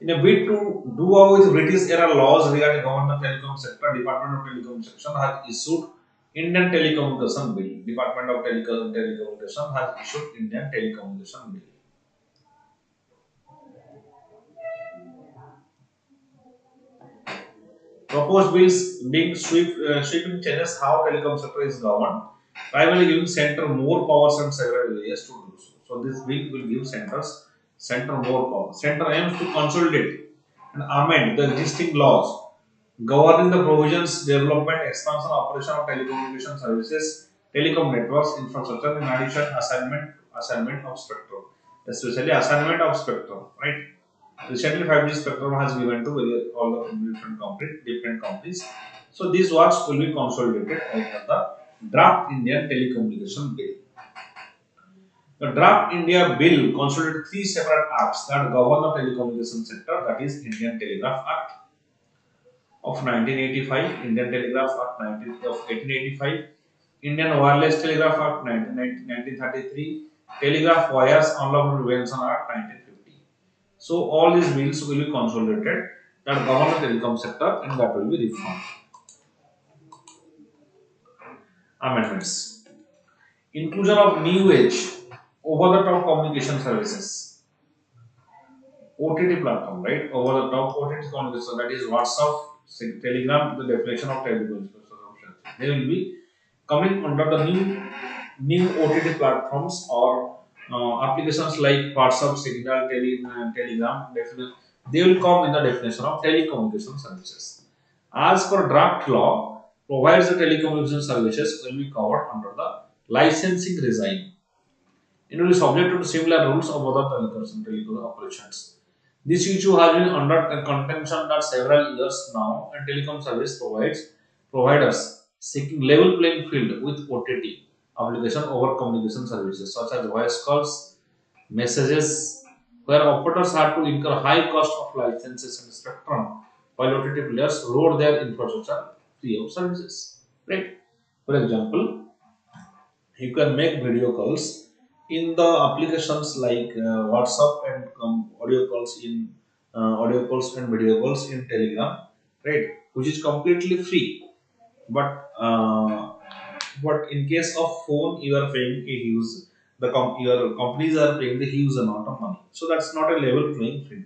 In a bid to do away with British era laws regarding government telecom sector, Department of Telecommunication has issued Indian Telecommunication Bill. Department of Telecommunication has issued Indian Telecommunication Bill. Proposed bills being sweeping changes how telecom sector is governed, primarily giving center more powers and several areas to do so. So this bill will give center more power. Center aims to consolidate and amend the existing laws governing the provisions, development, expansion, operation of telecommunication services, telecom networks, infrastructure, in addition, assignment of spectrum, especially assignment of spectrum, right? Recently, 5G spectrum has given to all the different companies. So these works will be consolidated under the draft Indian Telecommunication Bill. The draft India Bill consolidated three separate acts that govern the telecommunication sector, that is Indian Telegraph Act of 1985, Indian Telegraph Act of 1885, Indian Wireless Telegraph Act 1933, Telegraph Wires Unlawful Prevention Act 1950. So all these bills will be consolidated that govern the telecom sector and that will be reformed. Amendments. Inclusion of new age over-the-top communication services. OTT platform, right? Over-the-top OTT communication, that is WhatsApp, Telegram, the definition of telecommunication options. They will be coming under the new OTT platforms or applications like WhatsApp, Signal, Telegram. They will come in the definition of telecommunication services. As per draft law, provides the telecommunication services will be covered under the licensing regime. It will be subject to similar rules of other telecom operations. This issue has been under contention for several years now, and telecom service providers seeking level playing field with OTT application over communication services such as voice calls, messages, where operators had to incur high cost of licenses and spectrum, while OTT players load their infrastructure free of services. Right? For example, you can make video calls in the applications like WhatsApp and audio calls and video calls in Telegram, right? Which is completely free. But in case of phone, you are paying a huge your companies are paying the huge amount of money. So that's not a level playing field.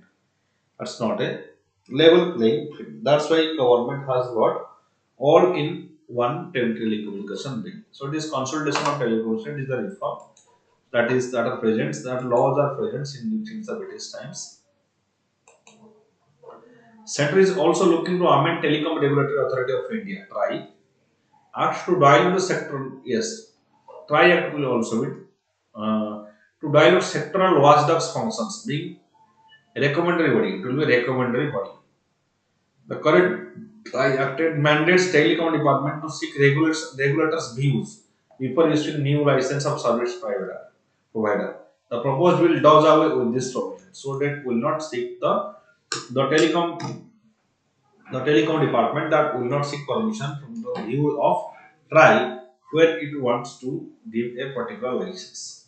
That's not a level playing field. That's why government has got all in one telecommunication bill. So it is consolidation of telecommunication. It is the reform that are present, that laws are present since the British times. Center is also looking to amend Telecom Regulatory Authority of India (TRAI) Act to dilute the sector. Yes, TRAI Act will also be to dilute sectoral watchdogs functions, being recommendatory body. It will be recommendatory body. The current TRAI Act mandates Telecom Department to seek regulators' views before issuing new license of service provider. The proposed bill does away with this provision, so that will not seek the telecom department that will not seek permission from the view of TRAI when it wants to give a particular license.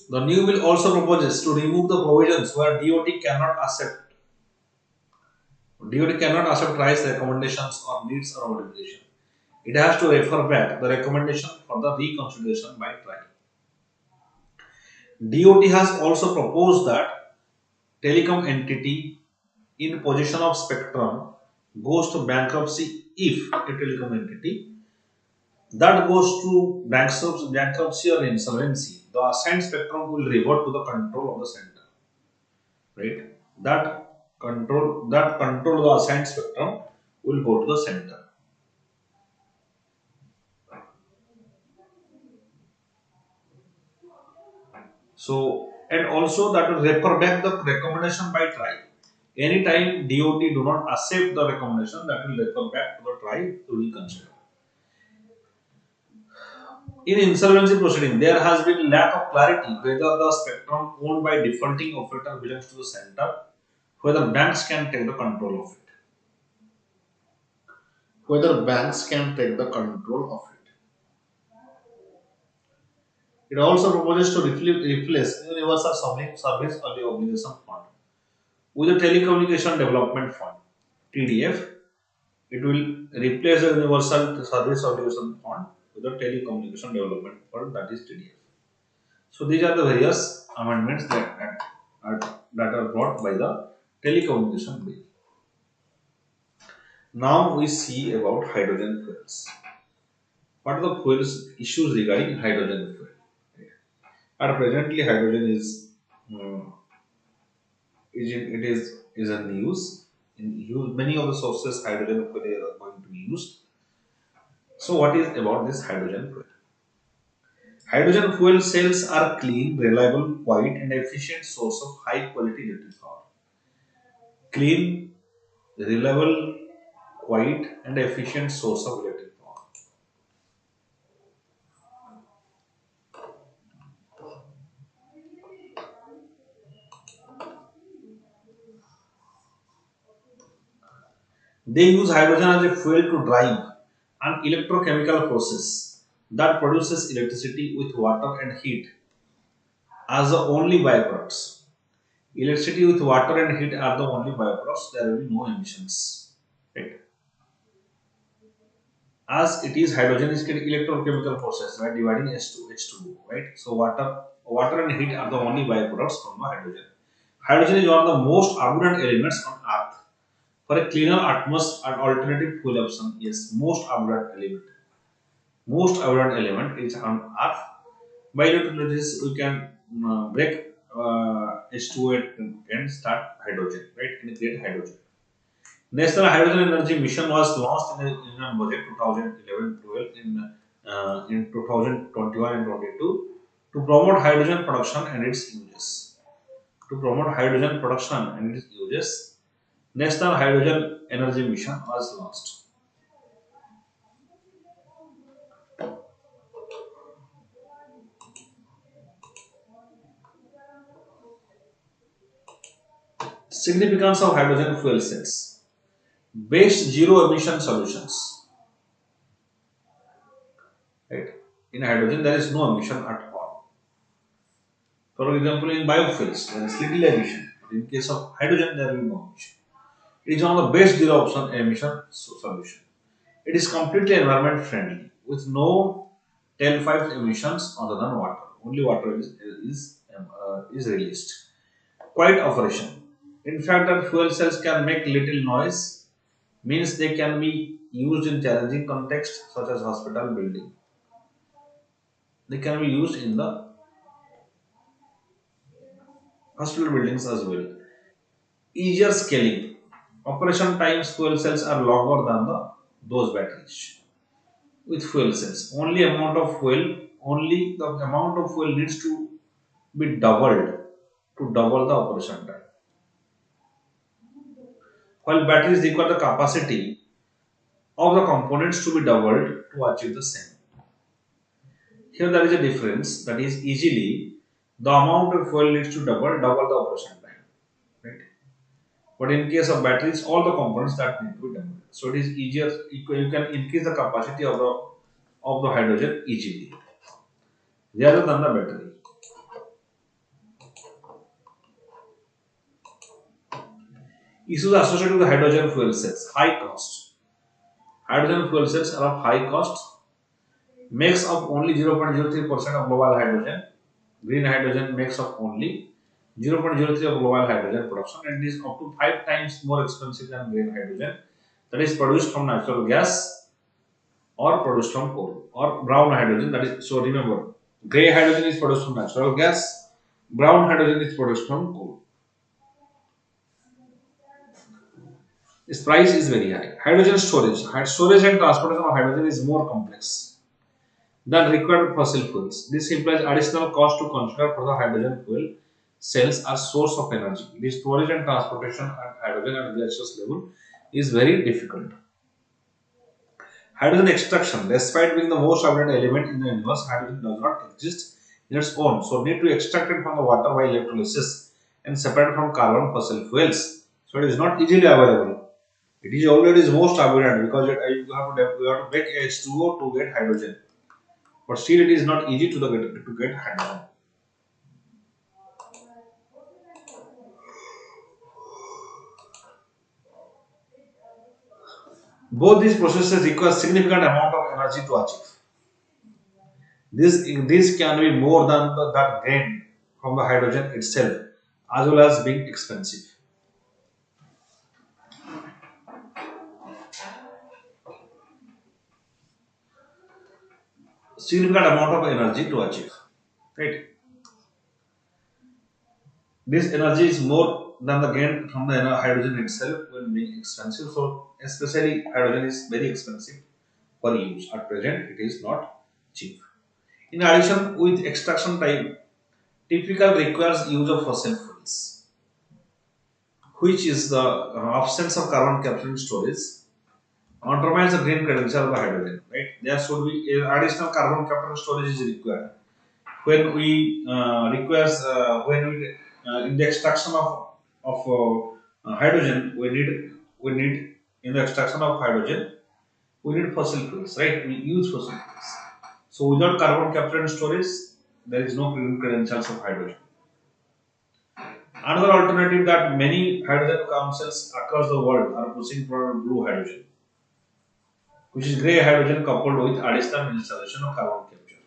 The new bill also proposes to remove the provisions where DOT cannot accept TRAI's recommendations or needs or modification. It has to refer back the recommendation for the reconsideration by TRAI. DOT has also proposed that telecom entity in possession of spectrum goes to bankruptcy if a telecom entity that goes to bankruptcy or insolvency, the assigned spectrum will revert to the control of the center. Right? That control of the assigned spectrum will go to the center. So, and also that will refer back the recommendation by TRAI. Anytime DOT do not accept the recommendation, that will refer back to the TRAI to reconsider. In insolvency proceeding, there has been lack of clarity whether the spectrum owned by defaulting operator belongs to the center, whether banks can take the control of it. Whether banks can take the control of it. It also proposes to replace Universal Service Obligation Fund with the Telecommunication Development Fund (TDF). It will replace the Universal Service Obligation Fund with the Telecommunication Development Fund, that is TDF. So these are the various amendments that are brought by the Telecommunication Bill. Now we see about hydrogen fuels. What are the fuels issues regarding hydrogen fuel? At presently, hydrogen is in use. Many of the sources hydrogen fuel are going to be used. So what is about this hydrogen fuel? Hydrogen fuel cells are clean, reliable, quiet, and efficient source of high quality electric power. Clean, reliable, quiet, and efficient source of electric power. They use hydrogen as a fuel to drive an electrochemical process that produces electricity with water and heat as the only byproducts. Electricity with water and heat are the only byproducts. There will be no emissions. Right? As it is, hydrogen is an electrochemical process, right? Dividing H2O, right? So water and heat are the only byproducts from the hydrogen. Hydrogen is one of the most abundant elements on Earth. For a cleaner atmosphere and alternative fuel option, yes, most abundant element is on Earth. By electrolysis, we can break H2O and start hydrogen, right? And create hydrogen. National Hydrogen Energy Mission was launched in Union Budget 2011-12 in 2021 and 22 to promote hydrogen production and its uses. National Hydrogen Energy Mission was launched. Significance of hydrogen fuel cells. Best zero emission solutions. Right? In hydrogen, there is no emission at all. For example, in biofuels, there is little emission. In case of hydrogen, there will be no emission. It is one of the best zero option emission solution. It is completely environment friendly with no tailpipe emissions other than water. only water is released. Quiet operation. In fact, that fuel cells can make little noise, means they can be used in challenging contexts such as hospital building. They can be used in the hospital buildings as well. Easier scaling. Operation times fuel cells are longer than those batteries. With fuel cells, only the amount of fuel needs to be doubled to double the operation time. While batteries require the capacity of the components to be doubled to achieve the same. Here there is a difference, that is easily the amount of fuel needs to double the operation time. Right? But in case of batteries, all the components that need to be doubled. So it is easier, you can increase the capacity of the hydrogen easily rather than the battery. Issues associated with the hydrogen fuel cells. High cost. Hydrogen fuel cells are of high cost, makes up only 0.03% of global hydrogen. Green hydrogen makes up only 0.03 of global hydrogen production, and it is up to 5 times more expensive than green hydrogen, that is produced from natural gas or produced from coal, or brown hydrogen, that is, so remember, grey hydrogen is produced from natural gas, brown hydrogen is produced from coal. Its price is very high. Hydrogen storage. Storage and transportation of hydrogen is more complex than required fossil fuels. This implies additional cost to consider for the hydrogen fuel cells as source of energy. The storage and transportation of hydrogen at gaseous level is very difficult. Hydrogen extraction. Despite being the most abundant element in the universe, hydrogen does not exist in its own. So, need to extract it from the water by electrolysis and separate from carbon fossil fuels. So, it is not easily available. It is already most abundant because you have to make H2O to get hydrogen. But still, it is not easy to get hydrogen. Both these processes require significant amount of energy to achieve. This can be more than that gained from the hydrogen itself, as well as being expensive. Significant amount of energy to achieve. Right. This energy is more than the gain from the hydrogen itself when being expensive. So, especially hydrogen is very expensive for use. At present, it is not cheap. In addition, with extraction time, typically requires use of fossil fuels, which is the absence of carbon capture and storage, undermines the green credential of the hydrogen. Right? There should be additional carbon capture and storage is required when we requires when we in the extraction of hydrogen we need in the extraction of hydrogen we need fossil fuels, right? We use fossil fuels. So without carbon capture and storage, there is no green credentials of hydrogen. Another alternative that many hydrogen councils across the world are pushing for blue hydrogen, which is grey hydrogen coupled with additional installation of carbon capture.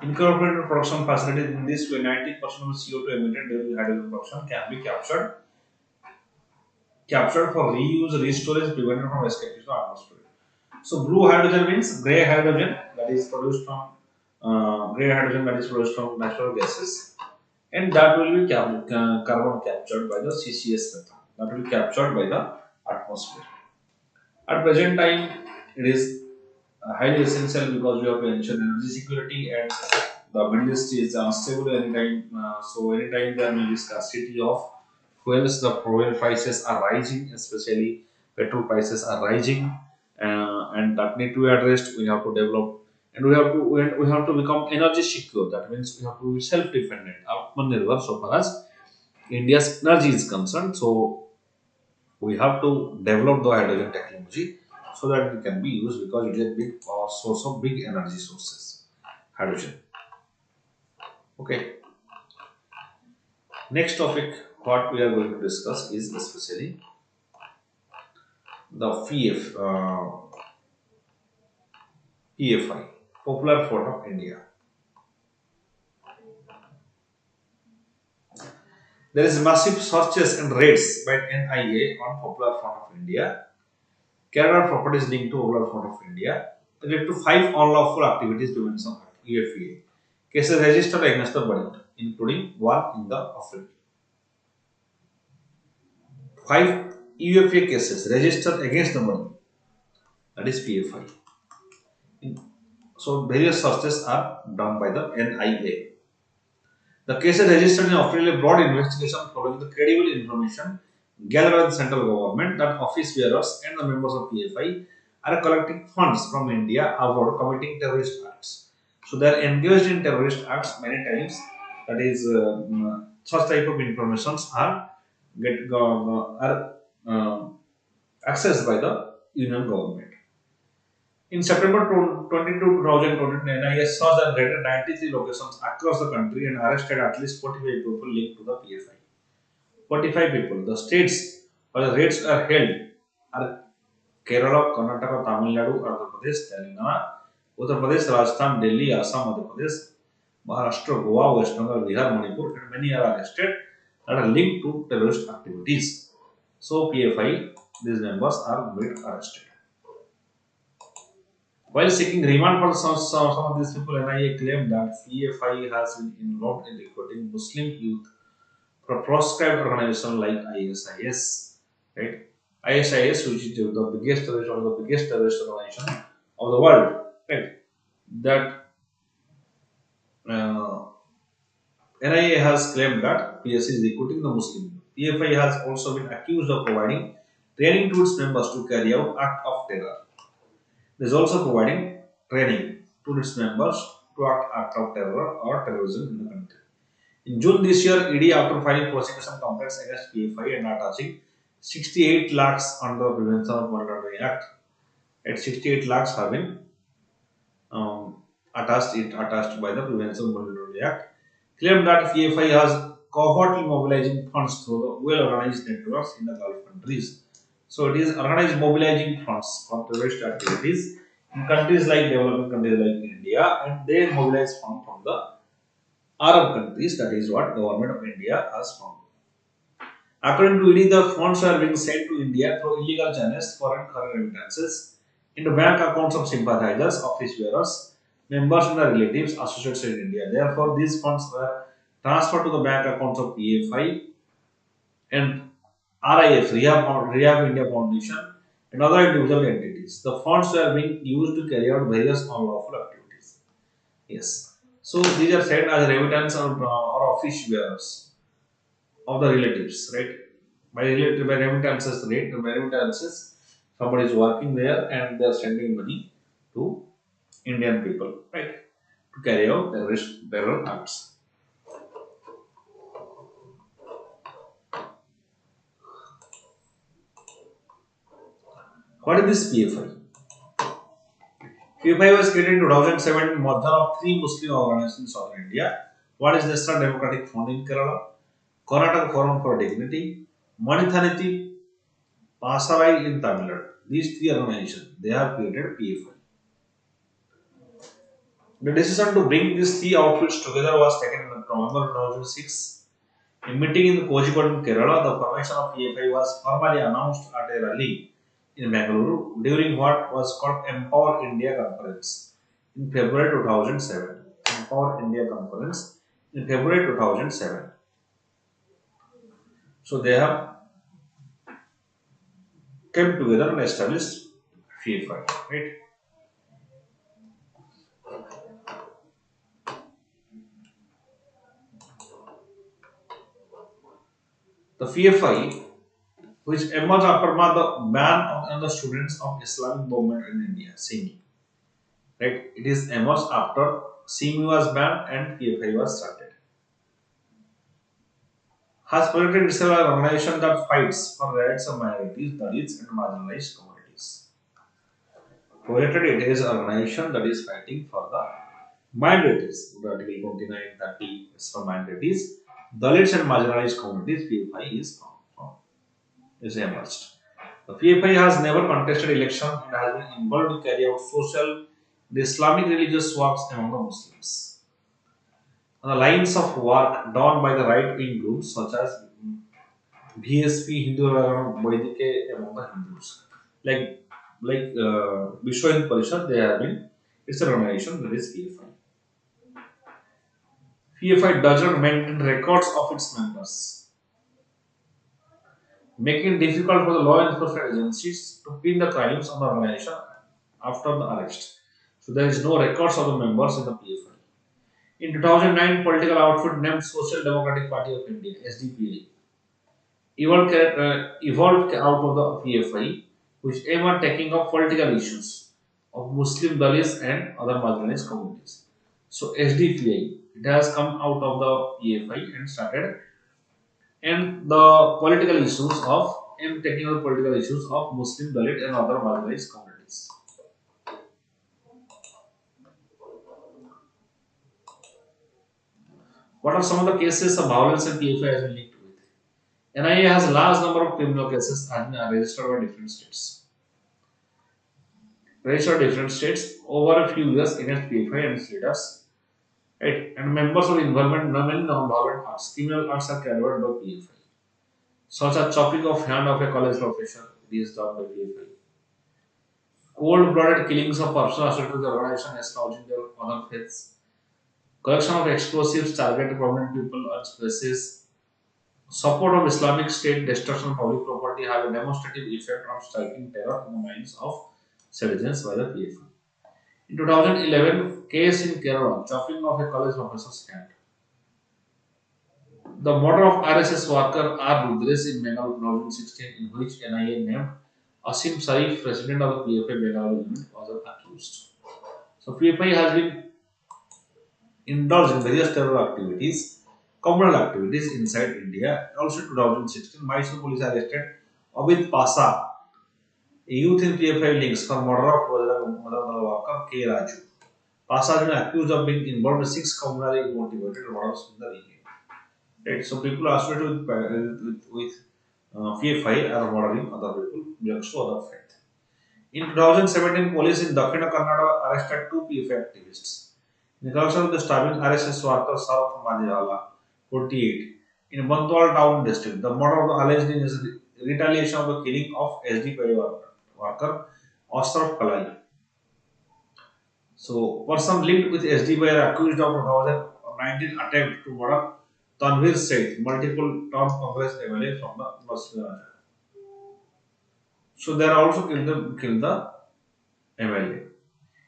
Incorporated production facilities. In this way, 90% of CO2 emitted during hydrogen production can be captured for reuse, restorage, prevented from escaping to the atmosphere. So, blue hydrogen means grey hydrogen that is produced from natural gases, and that will be carbon captured by the CCS method. That will be captured by the atmosphere. At present time, it is highly essential because we have to ensure energy security, and the Middle East is unstable anytime. So anytime there may be scarcity of fuels, the fuel prices are rising, especially petrol prices are rising, and that need to be addressed. We have to develop, and we have to become energy secure. That means we have to be self-dependent, Atmanirbhar, so far as India's energy is concerned. So we have to develop the hydrogen technology so that it can be used because it is a big source of big energy sources. Hydrogen. Okay. Next topic, what we are going to discuss is especially the PFI, Popular Fund of India. There is massive searches and raids by NIA on Popular Front of India. Kerala properties linked to Popular Front of India led to 5 unlawful activities Prevention Act (UFEA) cases registered against the body, including one in the offering. 5 UFA cases registered against the body, that is PFI. So various searches are done by the NIA. The cases registered in Australia broad investigation following the credible information gathered by the central government that office bearers and the members of PFI are collecting funds from India abroad committing terrorist acts. So they are engaged in terrorist acts many times. That is, such type of informations are accessed by the Union government. In September 22, 2020, NIS saw that raided 93 locations across the country and arrested at least 45 people linked to the PFI. 45 people. The states where the raids are held are Kerala, Karnataka, Tamil Nadu, Andhra Pradesh, Telangana, Uttar Pradesh, Rajasthan, Delhi, Assam, Madhya Pradesh, Maharashtra, Goa, West Bengal, Bihar, Manipur, and many are arrested that are linked to terrorist activities. So PFI, these members are made arrested. While seeking remand for some of these people, NIA claimed that PFI has been involved in recruiting Muslim youth for proscribed organizations like ISIS, right? ISIS, which is the biggest terrorist, one of the biggest terrorist organization of the world, right? That NIA has claimed that PSC is recruiting the Muslim. PFI has also been accused of providing training to its members to carry out act of terror. It is also providing training to its members to act of terror or terrorism in the country. In June this year, ED, after filing prosecution complaints against PFI and attaching 68 lakhs under the Prevention of Money Laundering Act, at 68 lakhs have been attached by the Prevention of Money Laundering Act, claimed that PFI has covertly mobilizing funds through the well-organized networks in the Gulf countries. So it is organized mobilizing funds for terrorist activities in countries like developing countries like India, and they mobilize funds from the Arab countries. That is what government of India has found. According to ED, the funds are being sent to India through illegal channels, foreign currency remittances, into bank accounts of sympathizers, office bearers, members and their relatives associated in India. Therefore, these funds were transferred to the bank accounts of PFI and RIF, Rehab India Foundation, and other individual entities. The funds were being used to carry out various unlawful activities. Yes. So these are said as remittance or office bearers of the relatives, right? By remittances, right? By remittances, somebody is working there and they are sending money to Indian people, right? To carry out terror acts. What is this PFI? PFI was created in 2007 merger of 3 Muslim organizations in southern India. What is National Democratic Front in Kerala? Karnataka Forum for Dignity, Manithaniti, Pasarai in Tamil Nadu. These 3 organizations, they have created PFI. The decision to bring these 3 outfits together was taken in November 2006. In meeting in Kozhikode in Kerala, the formation of PFI was formally announced at a rally in Bangalore during what was called Empower India Conference in February 2007. Empower India Conference in February 2007. So they have came together and established PFI, right? The PFI, which emerged after the ban on the students of Islamic movement in India, SIMI, right? It is emerged after SIMI was banned and PFI was started. Has projected itself as an organization that fights for rights of minorities, Dalits, and marginalized communities. Projected it is an organization that is fighting for the minorities. Article 29, 30 is for minorities, Dalits, and marginalized communities. PFI is emerged. The PFI has never contested election and has been involved to carry out social, Islamic religious works among the Muslims. on the lines of work done by the right-wing groups such as VSP, Hindu Vaidike among the Hindus. Like Vishwa Hindu Parishad, they have been, it's an organization that is PFI. PFI does not maintain records of its members, making it difficult for the law enforcement agencies to pin the crimes on the organization after the arrest. So there is no records of the members in the PFI. In 2009, political outfit named Social Democratic Party of India (SDPI) evolved out of the PFI, which aim at taking up political issues of Muslim Dalits and other marginalized communities. So SDPI, it has come out of the PFI and started and the political issues of and taking up political issues of Muslim Dalit and other marginalized communities. What are some of the cases of violence and PFI has been linked with? NIA has a large number of criminal cases and are registered by different states. Over a few years against PFI and its leaders, right? And members of involvement, non-violent acts, criminal acts are carried out by PFI, such as chopping of hand of a college professor. This is done by PFI. Cold-blooded killings of persons associated with the organization espousing their other faiths. Collection of explosives targeted prominent people and spaces. Support of Islamic State, destruction of public property have a demonstrative effect on striking terror in the minds of citizens by the PFI. In 2011, case in Kerala, chopping of a college professor's hand. The murder of RSS worker R. Rudresh in Bengal 2016, in which NIA named Asim Sarif, president of the PFI Bengal unit, was accused. So PFI has been indulged in various terror activities, communal activities inside India. Also in 2016, Mysore police arrested Abid Pasa, a youth in PFI links for murder of Mother worker K. Raju. Pasa has been accused of being involved in 6 communally motivated murders in the region. Right, so people associated with PFI are murdering other people belongs to other faith. In 2017, police in Dakkina Kannada arrested 2 PFI activists. In connection with the stabbing RSS worker South Madhirala, 48, in Bantwal town district, the murder of the alleged is retaliation of the killing of SDPI worker Ashraf Kalai. So, person linked with SDPI are accused of 2019 attempt to murder Tanvir Said, multiple term Congress MLA from the Muslim. So, they are also killed the MLA.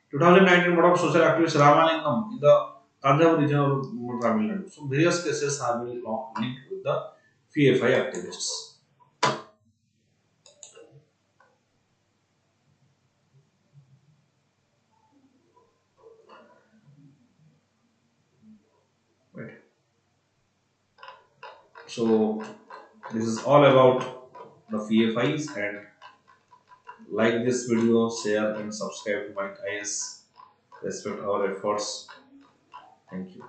2019 murder of social activist Ramalingam in the Tanjavur region of Tamil Nadu. So, various cases have been linked with the PFI activists. Right. So, this is all about the PFIs, and like this video, share and subscribe to my IAS. Respect our efforts. Thank you.